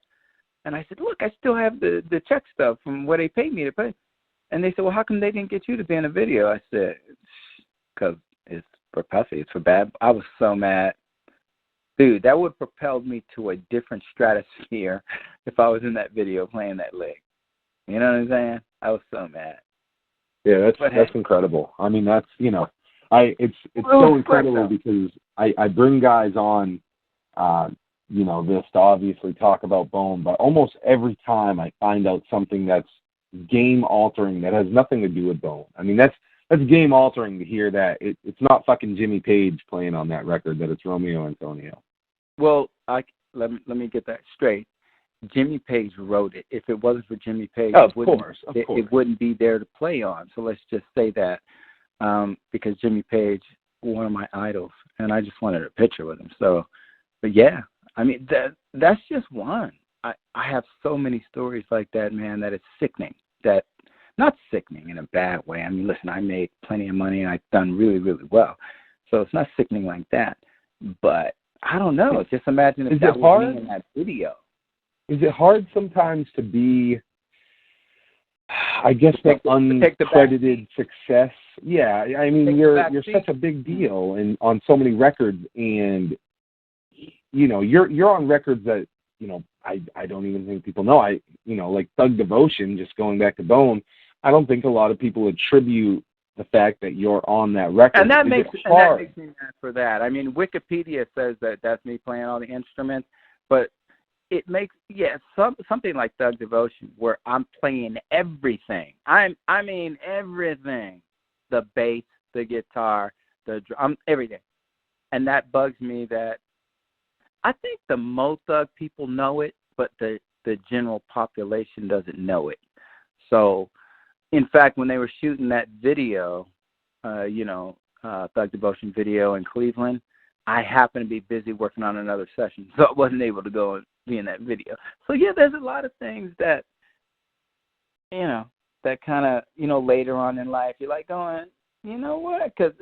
And I said, look, I still have the check stuff from where they paid me to play. And they said, well, how come they didn't get you to be in a video? I said, because it's for Puffy. It's for bad. I was so mad. Dude, that would have propelled me to a different stratosphere if I was in that video playing that lick. You know what I'm saying? I was so mad. Yeah, that's incredible. I mean, that's, it's so incredible because I bring guys on, this to obviously talk about Bone, but almost every time I find out something that's game altering that has nothing to do with Bone. I mean, that's game altering to hear that it's not fucking Jimmy Page playing on that record, that it's Romeo Antonio. Well, let me get that straight. Jimmy Page wrote it. If it wasn't for Jimmy Page, of course. It wouldn't be there to play on. So let's just say that because Jimmy Page, one of my idols, and I just wanted a picture with him. So, but yeah. I mean, that's just one. I have so many stories like that, man, that it's sickening. That, not sickening in a bad way. I mean, listen, I made plenty of money and I've done really, really well. So it's not sickening like that. But I don't know. Just imagine if that was me in that video. Is it hard sometimes to be I guess the uncredited success. Yeah, I mean, you're such a big deal and on so many records, and you're on records that I don't even think people know. Like Thug Devotion, just going back to Bone. I don't think a lot of people attribute the fact that you're on that record. And that makes me mad for that. I mean, Wikipedia says that that's me playing all the instruments, but it makes something like Thug Devotion where I'm playing everything. I mean everything, the bass, the guitar, the drum, everything, and that bugs me. That I think the Mo Thug people know it, but the general population doesn't know it. So, in fact, when they were shooting that video, Thug Devotion video in Cleveland, I happened to be busy working on another session, so I wasn't able to go and be in that video. So, yeah, there's a lot of things that, that kind of, later on in life, you're like going, you know what? Because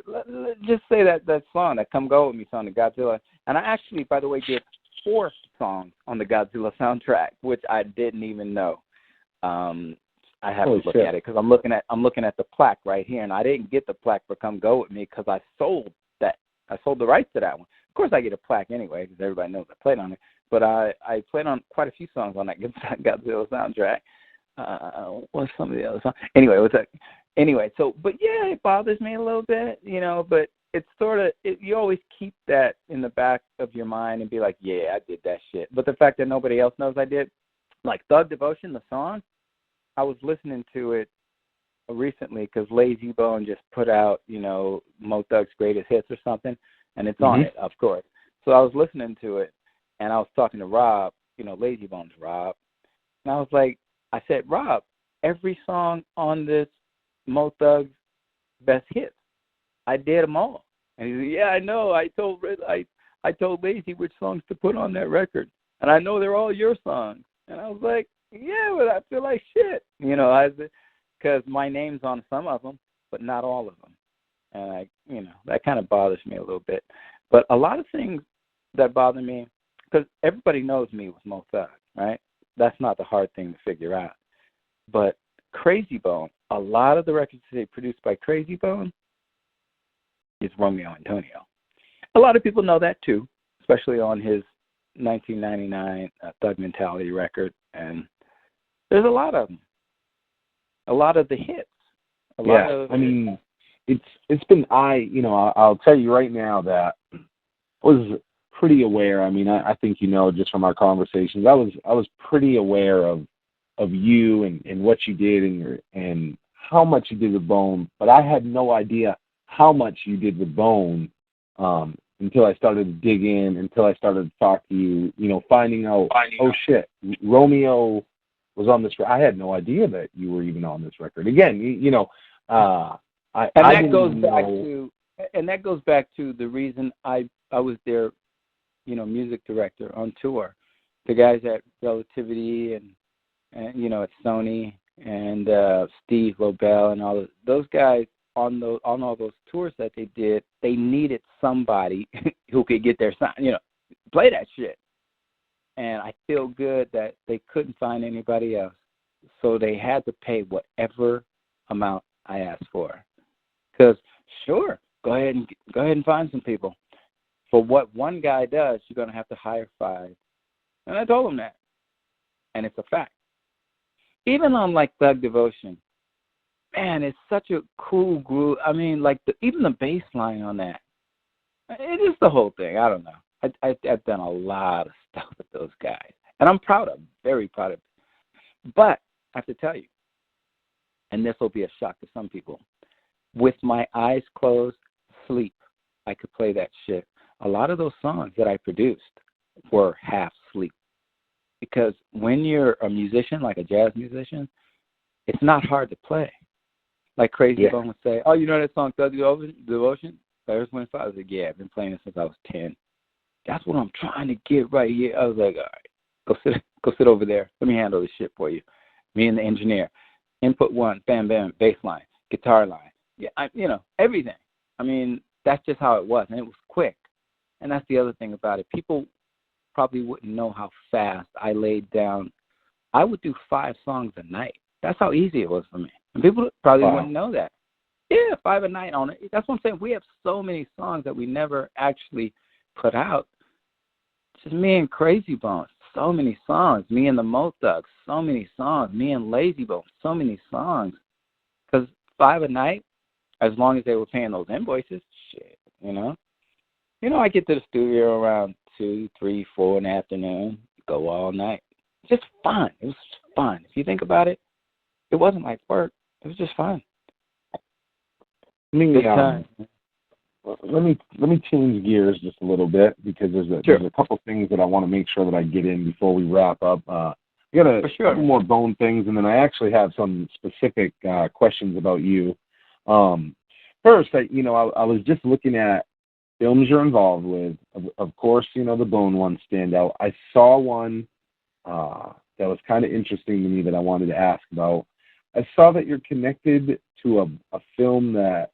just say that song, that Come Go With Me song, the Godzilla. And I actually, by the way, did 4 songs on the Godzilla soundtrack, which I didn't even know. I have to look at it because I'm looking at the plaque right here, and I didn't get the plaque for Come Go With Me because I sold that. I sold the rights to that one. Of course, I get a plaque anyway because everybody knows I played on it. But I played on quite a few songs on that Godzilla soundtrack. What's some of the other songs? Anyway, but yeah, it bothers me a little bit, but it's sort of, you always keep that in the back of your mind and be like, yeah, I did that shit. But the fact that nobody else knows I did, like Thug Devotion, the song, I was listening to it recently because Lazy Bone just put out, Mo Thug's Greatest Hits or something, and it's on it, of course. So I was listening to it, and I was talking to Rob, Lazy Bone's Rob, and I said, Rob, every song on this Mo Thug's Best Hits, I did them all. And he said, yeah, I know. I told Lazy which songs to put on that record, and I know they're all your songs. And I was like, yeah, but I feel like shit, because my name's on some of them, but not all of them. And that kind of bothers me a little bit. But a lot of things that bother me, because everybody knows me with Mo Thug, right? That's not the hard thing to figure out. But Crazy Bone, a lot of the records today produced by Crazy Bone is Romeo Antonio. A lot of people know that too, especially on his 1999 Thug Mentality record, and there's a lot of them. A lot of the hits. I mean, it's been I'll tell you right now that I was pretty aware. I mean, I think just from our conversations, I was pretty aware of you and what you did and how much you did with Bone, but I had no idea how much you did with Bone until I started to dig in, until I started to talk to you, finding out, shit, Romeo was on this. I had no idea that you were even on this record. Again, that goes back to the reason I was their, music director on tour. The guys at Relativity and at Sony and Steve Lobel and all those guys on all those tours that they did, they needed somebody who could get their sound, play that shit. And I feel good that they couldn't find anybody else, so they had to pay whatever amount I asked for. Because sure, go ahead and find some people. For what one guy does, you're going to have to hire 5. And I told him that, and it's a fact. Even on like Thug Devotion, man, it's such a cool groove. I mean, like even the bass line on that, it is the whole thing. I don't know. I've done a lot of stuff with those guys, and I'm very proud of it. But I have to tell you, and this will be a shock to some people, with my eyes closed, sleep, I could play that shit. A lot of those songs that I produced were half sleep. Because when you're a musician, like a jazz musician, it's not hard to play. Like Crazy Bone would say, oh, you know that song, Thug Devotion? Earth, Wind, Fire? I was like, yeah, I've been playing it since I was 10. That's what I'm trying to get right here. I was like, all right, go sit over there. Let me handle this shit for you. Me and the engineer. Input 1, bam, bam, bass line, guitar line. Yeah, everything. I mean, that's just how it was, and it was quick. And that's the other thing about it. People probably wouldn't know how fast I laid down. I would do 5 songs a night That's how easy it was for me. And people probably Wow. wouldn't know that. Yeah, 5 a night on it. That's what I'm saying. We have so many songs that we never actually put out. Just me and Crazy Bones, so many songs. Me and the Mo Thugs, so many songs. Me and Lazy Bone, so many songs. Because 5 a night, as long as they were paying those invoices, shit, you know. I get to the studio around 2, 3, 4 in the afternoon, go all night. Just fun. It was fun. If you think about it, it wasn't like work. It was just fun. Let me change gears just a little bit because there's a couple things that I want to make sure that I get in before we wrap up. I got a couple more bone things, and then I actually have some specific questions about you. First, I was just looking at films you're involved with. Of course, the Bone ones stand out. I saw one that was kind of interesting to me that I wanted to ask about. I saw that you're connected to a film that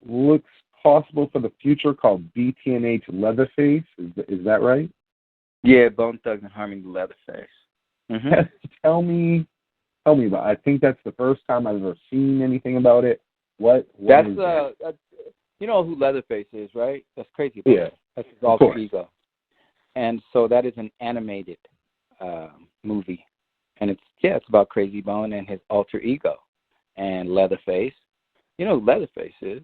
looks possible for the future called BTNH Leatherface. Is that right? Yeah, Bone Thugs and Harmony Leatherface. Mm-hmm. Tell me about it. I think that's the first time I've ever seen anything about it. What that's is that? You know who Leatherface is, right? That's Crazy. Yeah. That's his alter ego. And so that is an animated movie. And it's about Crazy Bone and his alter ego. And Leatherface. You know who Leatherface is?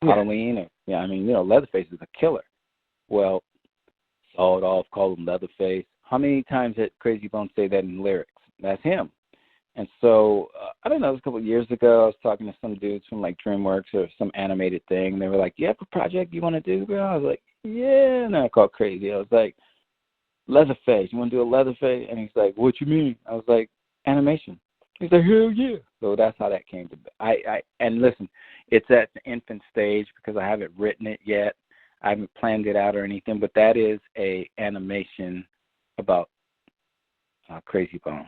Halloween. Leatherface is a killer. Well, sawed off, called him Leatherface. How many times did Crazy Bone say that in lyrics? That's him. And so, I don't know, it was a couple of years ago, I was talking to some dudes from like DreamWorks or some animated thing, and they were like, you have a project you want to do, bro? I was like, yeah. And I called Crazy. I was like, Leatherface, you want to do a Leatherface? And he's like, what you mean? I was like, animation. He's like, hell yeah. So that's how that came to be. And listen, it's at the infant stage because I haven't written it yet. I haven't planned it out or anything, but that is a animation about Crazy Bone,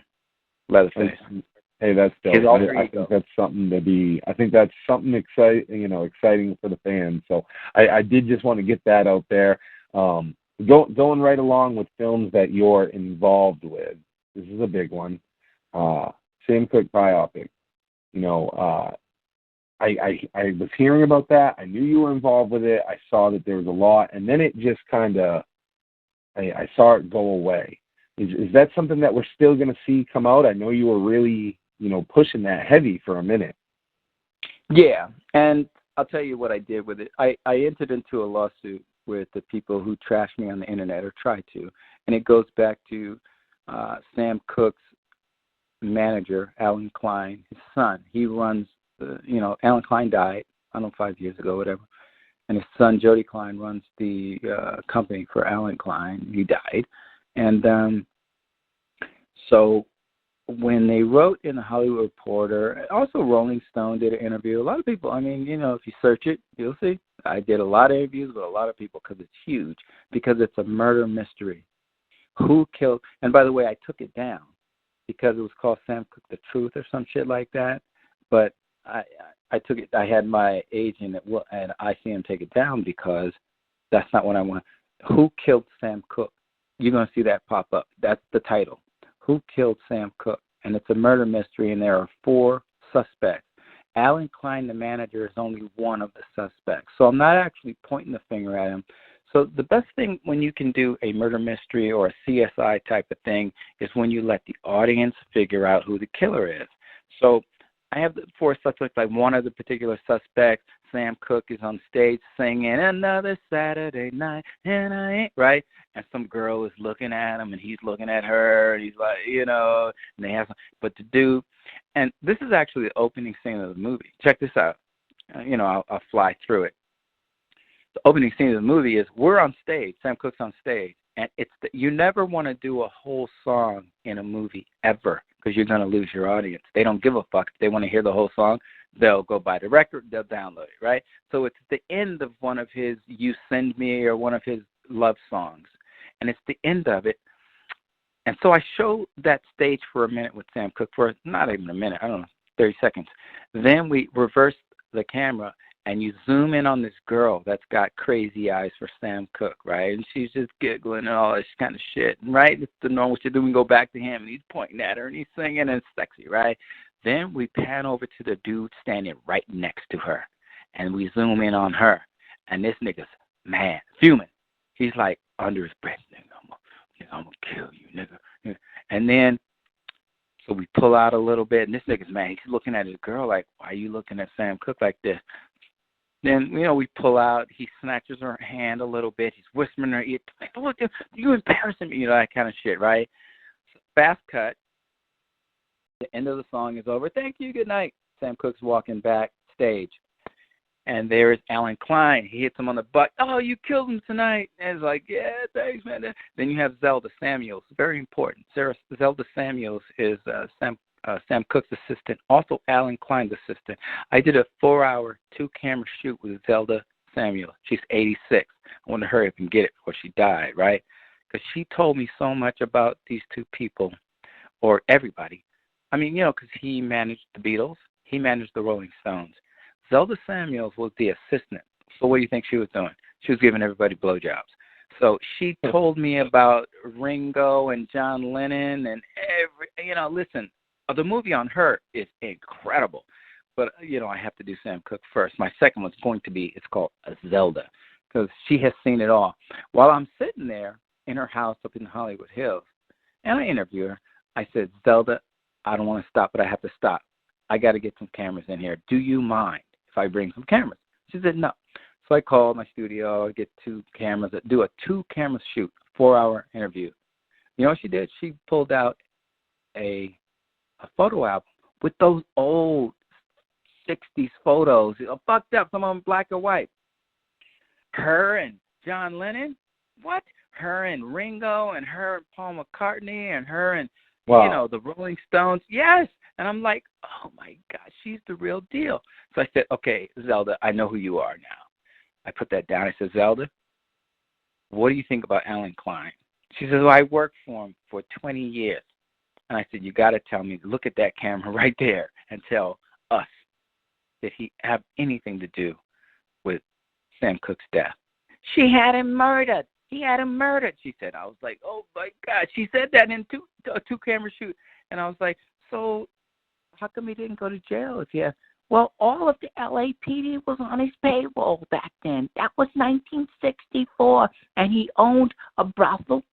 Leatherface. Hey, that's dope. I think that's something exciting for the fans. So I did just want to get that out there. Going right along with films that you're involved with. This is a big one. Sam Cooke biopic. I was hearing about that. I knew you were involved with it. I saw that there was a lot, and then it just kind of, I saw it go away. Is that something that we're still going to see come out? I know you were really, pushing that heavy for a minute. Yeah, and I'll tell you what I did with it. I entered into a lawsuit with the people who trashed me on the internet or tried to, and it goes back to Sam Cooke's manager, Alan Klein, his son. He runs, Alan Klein died, 5 years ago, whatever, and his son, Jody Klein, runs the company for Alan Klein. He died. And so when they wrote in the Hollywood Reporter, also Rolling Stone did an interview. A lot of people, if you search it, you'll see. I did a lot of interviews with a lot of people because it's huge, because it's a murder mystery. Who killed, and by the way, I took it down because it was called Sam Cooke the Truth or some shit like that. But I took it, I had my agent and I see him take it down because that's not what I want. Who killed Sam Cooke? You're going to see that pop up. That's the title. Who killed Sam Cooke? And it's a murder mystery, and there are 4 suspects. Alan Klein, the manager, is only one of the suspects. So I'm not actually pointing the finger at him. So the best thing when you can do a murder mystery or a CSI type of thing is when you let the audience figure out who the killer is. So I have the 4 suspects, like one of the particular suspects, Sam Cooke, is on stage singing Another Saturday Night, and I ain't, right? And some girl is looking at him, and he's looking at her, and he's like, and they have but to do. And this is actually the opening scene of the movie. Check this out. I'll fly through it. The opening scene of the movie is we're on stage. Sam Cooke's on stage. And you never want to do a whole song in a movie ever because you're going to lose your audience. They don't give a fuck. If they want to hear the whole song, they'll go buy the record, they'll download it, right? So it's the end of one of his You Send Me or one of his love songs. And it's the end of it. And so I show that stage for a minute with Sam Cooke, for not even a minute, 30 seconds. Then we reverse the camera and you zoom in on this girl that's got crazy eyes for Sam Cooke, right? And she's just giggling and all this kind of shit, right? It's the normal shit. Then we go back to him, and he's pointing at her, and he's singing, and it's sexy, right? Then we pan over to the dude standing right next to her, and we zoom in on her, and this nigga's mad, fuming. He's like under his breath, nigga, I'm gonna kill you, nigga. And then, so we pull out a little bit, and this nigga's mad. He's looking at his girl like, why are you looking at Sam Cooke like this? Then, we pull out. He snatches her hand a little bit. He's whispering in her ear, look, you embarrassing me, that kind of shit, right? Fast cut. The end of the song is over. Thank you, good night. Sam Cooke's walking backstage. And there's Alan Klein. He hits him on the butt. Oh, you killed him tonight. And it's like, yeah, thanks, man. Then you have Zelda Samuels. Very important. Zelda Samuels is Sam Cooke's assistant, also Alan Klein's assistant. I did a 4-hour, 2-camera shoot with Zelda Samuels. She's 86. I want to hurry up and get it before she died, right? Because she told me so much about these two people, or everybody. I mean, because he managed the Beatles. He managed the Rolling Stones. Zelda Samuels was the assistant. So what do you think she was doing? She was giving everybody blowjobs. So she told me about Ringo and John Lennon and listen, the movie on her is incredible. But, I have to do Sam Cooke first. My second one's going to be, it's called Zelda, because she has seen it all. While I'm sitting there in her house up in Hollywood Hills, and I interview her, I said, Zelda, I don't want to stop, but I have to stop. I got to get some cameras in here. Do you mind if I bring some cameras? She said, no. So I called my studio, I get 2 cameras, do a 2-camera shoot, 4-hour interview. You know what she did? She pulled out a photo album with those old 60s photos, fucked up, some of them black or white. Her and John Lennon, what? Her and Ringo and her and Paul McCartney and her and, the Rolling Stones. Yes. And I'm like, oh, my God, she's the real deal. So I said, okay, Zelda, I know who you are now. I put that down. I said, Zelda, what do you think about Alan Klein? She says, well, I worked for him for 20 years. And I said, you got to tell me, look at that camera right there and tell us, did he have anything to do with Sam Cooke's death? She had him murdered. He had him murdered, she said. I was like, oh, my God. She said that in a 2-camera shoot. And I was like, so how come he didn't go to jail if he had? Well, all of the LAPD was on his payroll back then. That was 1964. And he owned a brothel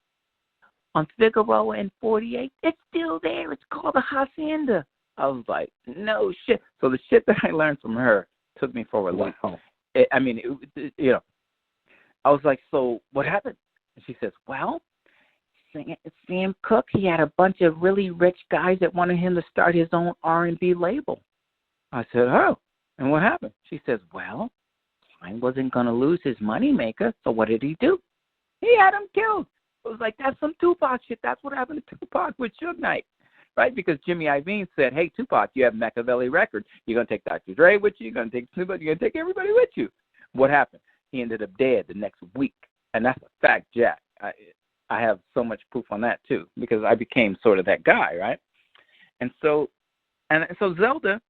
on Figueroa and 48. It's still there. It's called the Hacienda. I was like, no shit. So the shit that I learned from her took me for a loop. Wow. I was like, so what happened? And she says, well, Sam Cooke, he had a bunch of really rich guys that wanted him to start his own R&B label. I said, oh, and what happened? She says, well, Klein wasn't going to lose his moneymaker, so what did he do? He had him killed. It was like, that's some Tupac shit. That's what happened to Tupac with Suge Knight, right? Because Jimmy Iovine said, hey, Tupac, you have Machiavelli Records. You're going to take Dr. Dre with you. You're going to take Snoop. You're going to take everybody with you. What happened? He ended up dead the next week. And that's a fact, Jack. I have so much proof on that, too, because I became sort of that guy, right? And so Zelda,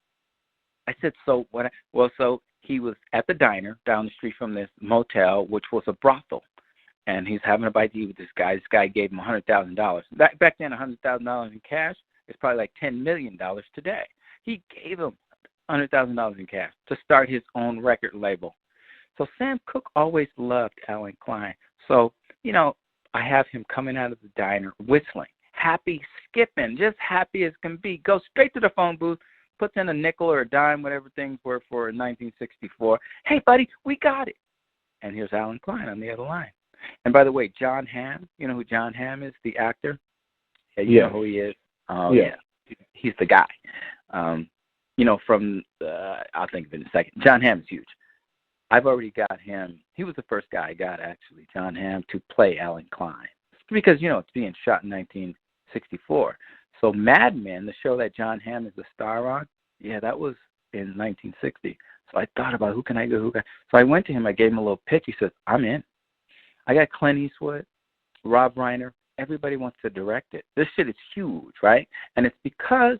I said, so what? Well, so he was at the diner down the street from this motel, which was a brothel. And he's having a bite to eat with this guy. This guy gave him $100,000. Back then, $100,000 in cash is probably like $10 million today. He gave him $100,000 in cash to start his own record label. So Sam Cooke always loved Alan Klein. So, I have him coming out of the diner whistling, happy, skipping, just happy as can be. Goes straight to the phone booth, puts in a nickel or a dime, whatever things were for 1964. Hey, buddy, we got it. And here's Alan Klein on the other line. And by the way, John Hamm, you know who John Hamm is, the actor? Yeah, you know who he is? Oh, yeah. He's the guy. I'll think of it in a second. John Hamm is huge. I've already got him. He was the first guy I got, actually, John Hamm, to play Alan Klein. Because, it's being shot in 1964. So Mad Men, the show that John Hamm is the star on, that was in 1960. So I thought about who can I go, So I went to him. I gave him a little pitch. He says, I'm in. I got Clint Eastwood, Rob Reiner. Everybody wants to direct it. This shit is huge, right? And it's because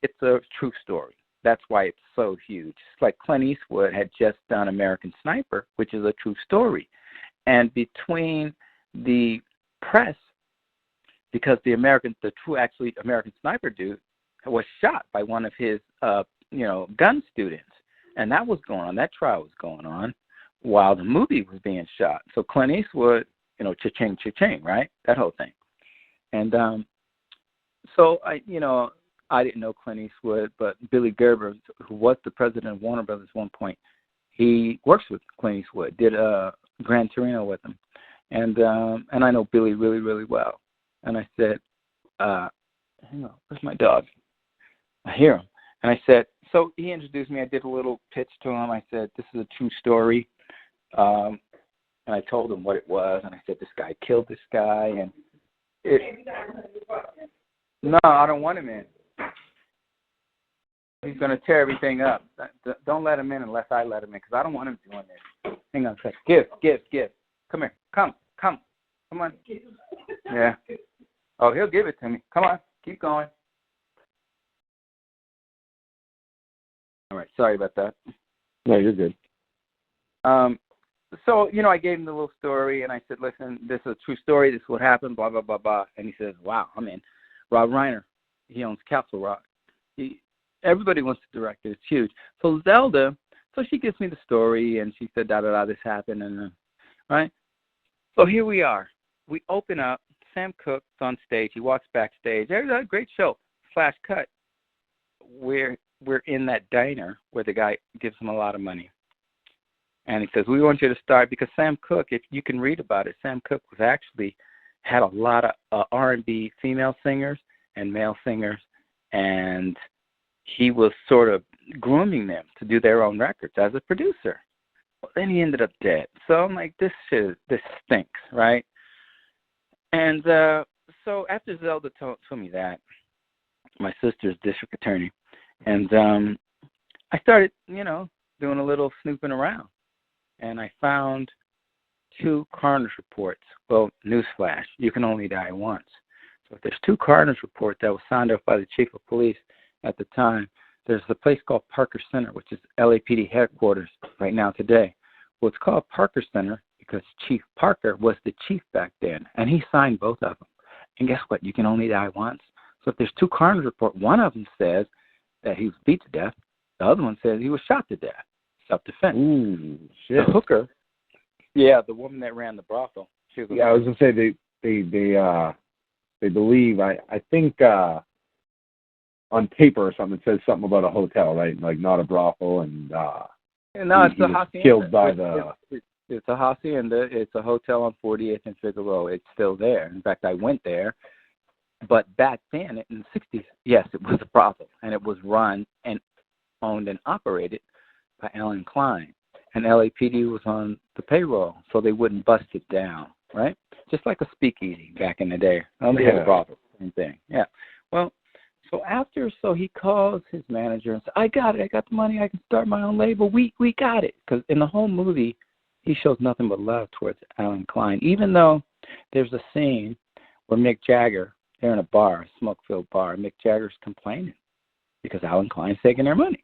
it's a true story. That's why it's so huge. It's like Clint Eastwood had just done American Sniper, which is a true story. And between the press, because the true American Sniper dude was shot by one of his, gun students. And that was going on. That trial was going on while the movie was being shot. So Clint Eastwood, cha-ching, cha-ching, right? That whole thing. And so I didn't know Clint Eastwood, but Billy Gerber, who was the president of Warner Brothers at one point, he works with Clint Eastwood, did Gran Torino with him. And I know Billy really, really well. And I said, hang on, where's my dog? I hear him. And I said, so he introduced me. I did a little pitch to him. I said, this is a true story. And I told him what it was. And I said, this guy killed this guy. And no, I don't want him in. He's going to tear everything up. Don't let him in unless I let him in, because I don't want him doing this. Hang on a second. Give. Come here. Come on. Yeah. Oh, he'll give it to me. Come on. Keep going. All right. Sorry about that. No, you're good. So, I gave him the little story, and I said, listen, this is a true story. This is what happened, blah, blah, blah, blah. And he says, wow, I'm in. Rob Reiner, he owns Castle Rock. Everybody wants to direct it. It's huge. So Zelda, she gives me the story, and she said, da-da-da, this happened, and right? So here we are. We open up. Sam Cooke's on stage. He walks backstage. There's a great show. Flash cut. We're in that diner where the guy gives him a lot of money. And he says, we want you to start, because Sam Cooke, if you can read about it, Sam Cooke was actually had a lot of R&B female singers and male singers, and he was sort of grooming them to do their own records as a producer. Well, then he ended up dead. So I'm like, this stinks, right? And so after Zelda told me that, my sister's district attorney, and I started, doing a little snooping around. And I found 2 coroner's reports. Well, newsflash, you can only die once. So if there's 2 coroner's reports that was signed off by the chief of police at the time, there's a place called Parker Center, which is LAPD headquarters right now today. Well, it's called Parker Center because Chief Parker was the chief back then, and he signed both of them. And guess what? You can only die once. So if there's 2 coroner's reports, one of them says that he was beat to death. The other one says he was shot to death. Self-defense. Ooh, shit. The hooker, the woman that ran the brothel. She was I was gonna say they believe. I think on paper or something it says something about a hotel, right? Like not a brothel, and no, it's a hacienda. Killed by the. It's a hacienda. It's a hotel on 48th and Figueroa. It's still there. In fact, I went there. But back then, in the 60s, yes, it was a brothel, and it was run and owned and operated by Alan Klein, and LAPD was on the payroll, so they wouldn't bust it down, right? Just like a speakeasy back in the day. They had a brothel, same thing. Yeah. Well, so he calls his manager and says, I got it. I got the money. I can start my own label. We got it. Because in the whole movie, he shows nothing but love towards Alan Klein, even though there's a scene where Mick Jagger, they're in a bar, a smoke-filled bar, and Mick Jagger's complaining because Alan Klein's taking their money.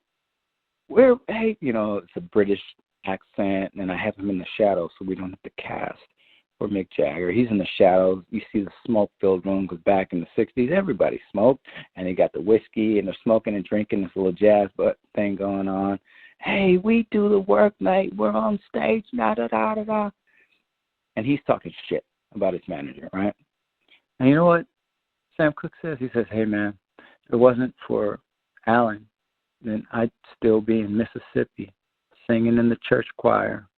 It's a British accent, and I have him in the shadows so we don't have to cast for Mick Jagger. He's in the shadows. You see the smoke-filled room, because back in the 60s, everybody smoked, and they got the whiskey, and they're smoking and drinking this little jazz thing going on. Hey, we do the work, mate. We're on stage, da-da-da-da-da. And he's talking shit about his manager, right? And you know what Sam Cooke says? He says, hey, man, if it wasn't for Alan, then I'd still be in Mississippi singing in the church choir,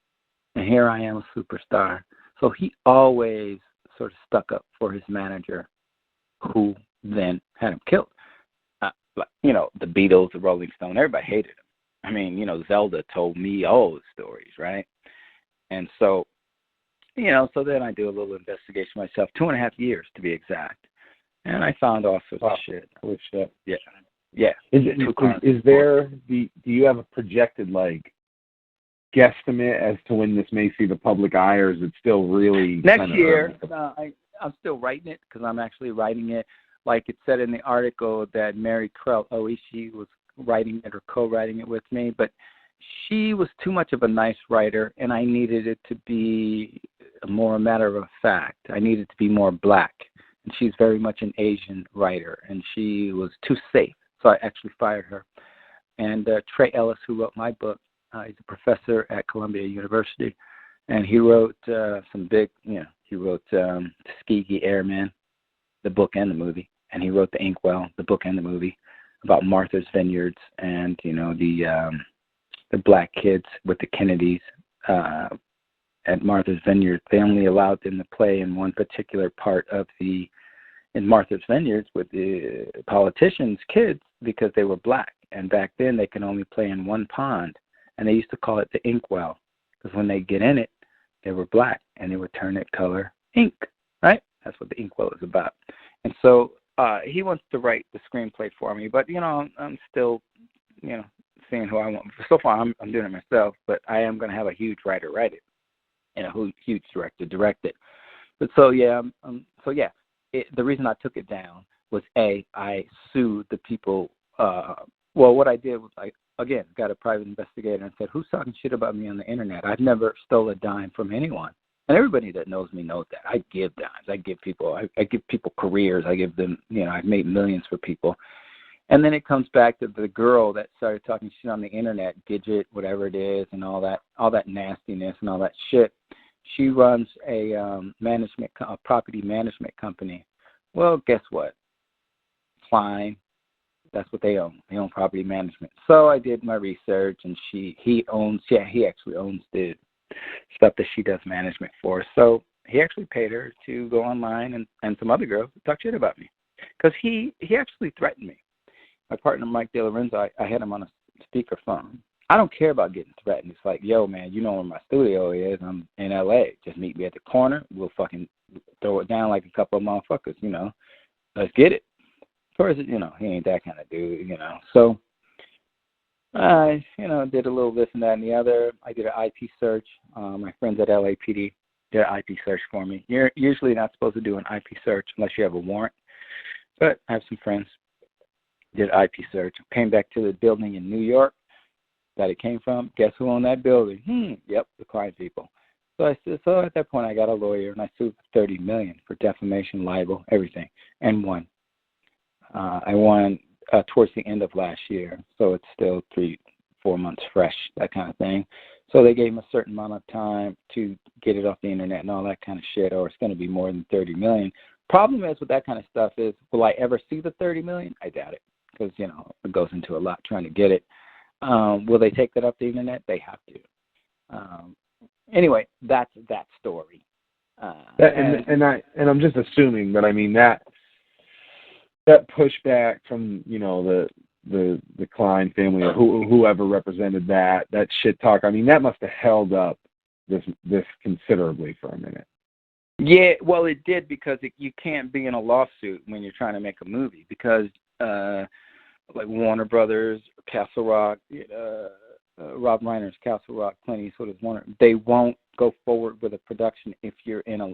and here I am, a superstar. So he always sort of stuck up for his manager, who then had him killed. The Beatles, the Rolling Stones, everybody hated him. I mean, Zelda told me all the stories, right? And so, so then I do a little investigation myself, 2.5 years to be exact, and I found all sorts of shit. Holy shit. Yeah. Yeah. Is there, do you have a projected, guesstimate as to when this may see the public eye, or is it still really next year? I'm still writing it, because I'm actually writing it. Like it said in the article that Mary Krell Oishi was writing it or co-writing it with me, but she was too much of a nice writer, and I needed it to be more a matter of fact. I needed it to be more black, and she's very much an Asian writer, and she was too safe. So I actually fired her. And Trey Ellis, who wrote my book, he's a professor at Columbia University, and he wrote some big, he wrote Tuskegee Airmen, the book and the movie, and he wrote The Inkwell, the book and the movie, about Martha's Vineyards and, the black kids with the Kennedys at Martha's Vineyard. They only allowed them to play in one particular part of in Martha's Vineyards with the politicians' kids because they were black. And back then they could only play in one pond. And they used to call it the Inkwell because when they get in it, they were black and they would turn it color ink, right? That's what the Inkwell is about. And so he wants to write the screenplay for me. But, I'm still, seeing who I want. So far I'm doing it myself, but I am going to have a huge writer write it and a huge director direct it. But the reason I took it down was I sued the people. What I did was I got a private investigator and said, who's talking shit about me on the internet? I've never stole a dime from anyone. And everybody that knows me knows that. I give dimes. I give people careers. I give them, I've made millions for people. And then it comes back to the girl that started talking shit on the internet, Gidget, whatever it is, and all that nastiness and all that shit. She runs a property management company. Well, guess what? Klein, that's what they own. They own property management. So I did my research, and he actually owns the stuff that she does management for. So he actually paid her to go online and some other girls to talk shit about me. Because he actually threatened me. My partner, Mike De Lorenzo, I had him on a speakerphone. I don't care about getting threatened. It's like, yo, man, you know where my studio is. I'm in L.A. Just meet me at the corner. We'll fucking throw it down like a couple of motherfuckers, Let's get it. Of course, he ain't that kind of dude, So I, did a little this and that and the other. I did an IP search. My friends at LAPD did an IP search for me. You're usually not supposed to do an IP search unless you have a warrant. But I have some friends did an IP search. Came back to the building in New York that it came from. Guess who owned that building? Yep, the client people. So at that point I got a lawyer and I sued for $30 million for defamation, libel, everything, and won. I won towards the end of last year, so it's still 3-4 months fresh, that kind of thing. So they gave him a certain amount of time to get it off the internet and all that kind of shit, or it's going to be more than $30 million. Problem is with that kind of stuff is, will I ever see the $30 million? I doubt it, because it goes into a lot trying to get it. Will they take that off the internet? They have to. Anyway, that's that story. And I'm just assuming, but I mean that pushback from the Klein family or whoever represented that shit talk. I mean, that must have held up this considerably for a minute. Yeah, well, it did, because you can't be in a lawsuit when you're trying to make a movie, because like Warner Brothers, Castle Rock, Rob Reiner's Castle Rock, Clint Eastwood is Warner. They won't go forward with a production if you're in a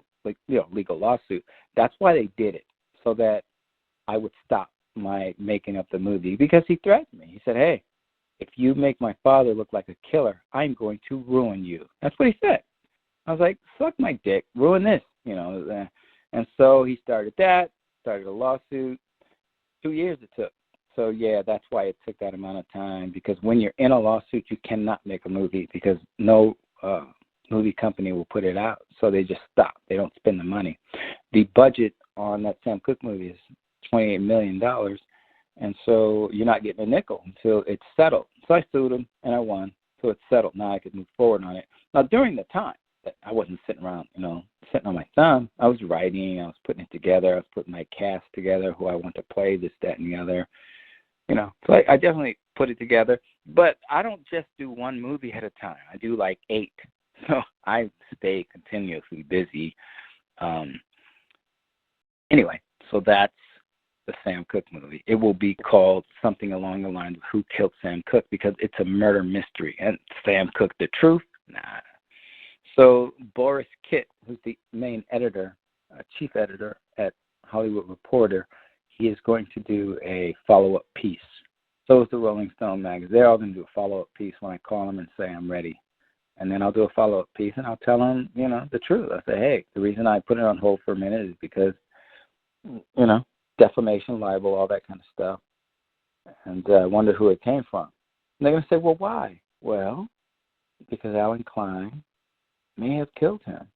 legal lawsuit. That's why they did it, so that I would stop my making up the movie, because he threatened me. He said, hey, if you make my father look like a killer, I'm going to ruin you. That's what he said. I was like, suck my dick, ruin this, And so he started a lawsuit. 2 years it took. So, yeah, that's why it took that amount of time, because when you're in a lawsuit, you cannot make a movie, because no movie company will put it out. So they just stop. They don't spend the money. The budget on that Sam Cooke movie is $28 million, and so you're not getting a nickel until it's settled. So I sued him, and I won. So it's settled. Now I could move forward on it. Now, during the time, that I wasn't sitting around, sitting on my thumb. I was writing. I was putting it together. I was putting my cast together, who I want to play, this, that, and the other. So I definitely put it together. But I don't just do one movie at a time. I do like 8. So I stay continuously busy. Anyway, so that's the Sam Cooke movie. It will be called something along the lines of Who Killed Sam Cooke, because it's a murder mystery. And Sam Cooke, the truth? Nah. So Boris Kitt, who's the main editor, chief editor at Hollywood Reporter, he is going to do a follow-up piece. So is the Rolling Stone magazine. They're all going to do a follow-up piece when I call them and say I'm ready. And then I'll do a follow-up piece, and I'll tell them, the truth. I'll say, hey, the reason I put it on hold for a minute is because, defamation, libel, all that kind of stuff. and wondered who it came from. And they're going to say, well, why? Well, because Alan Klein may have killed him,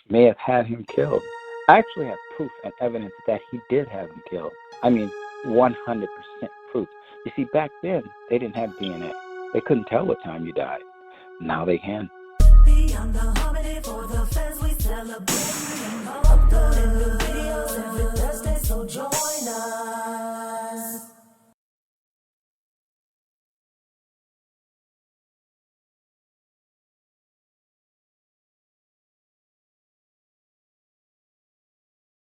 may have had him killed. I actually have proof and evidence that he did have him killed. I mean, 100% proof. You see, back then, they didn't have DNA. They couldn't tell what time you died. Now they can. Beyond the harmony for the fans, we celebrate. Uploading new videos every Thursday, so join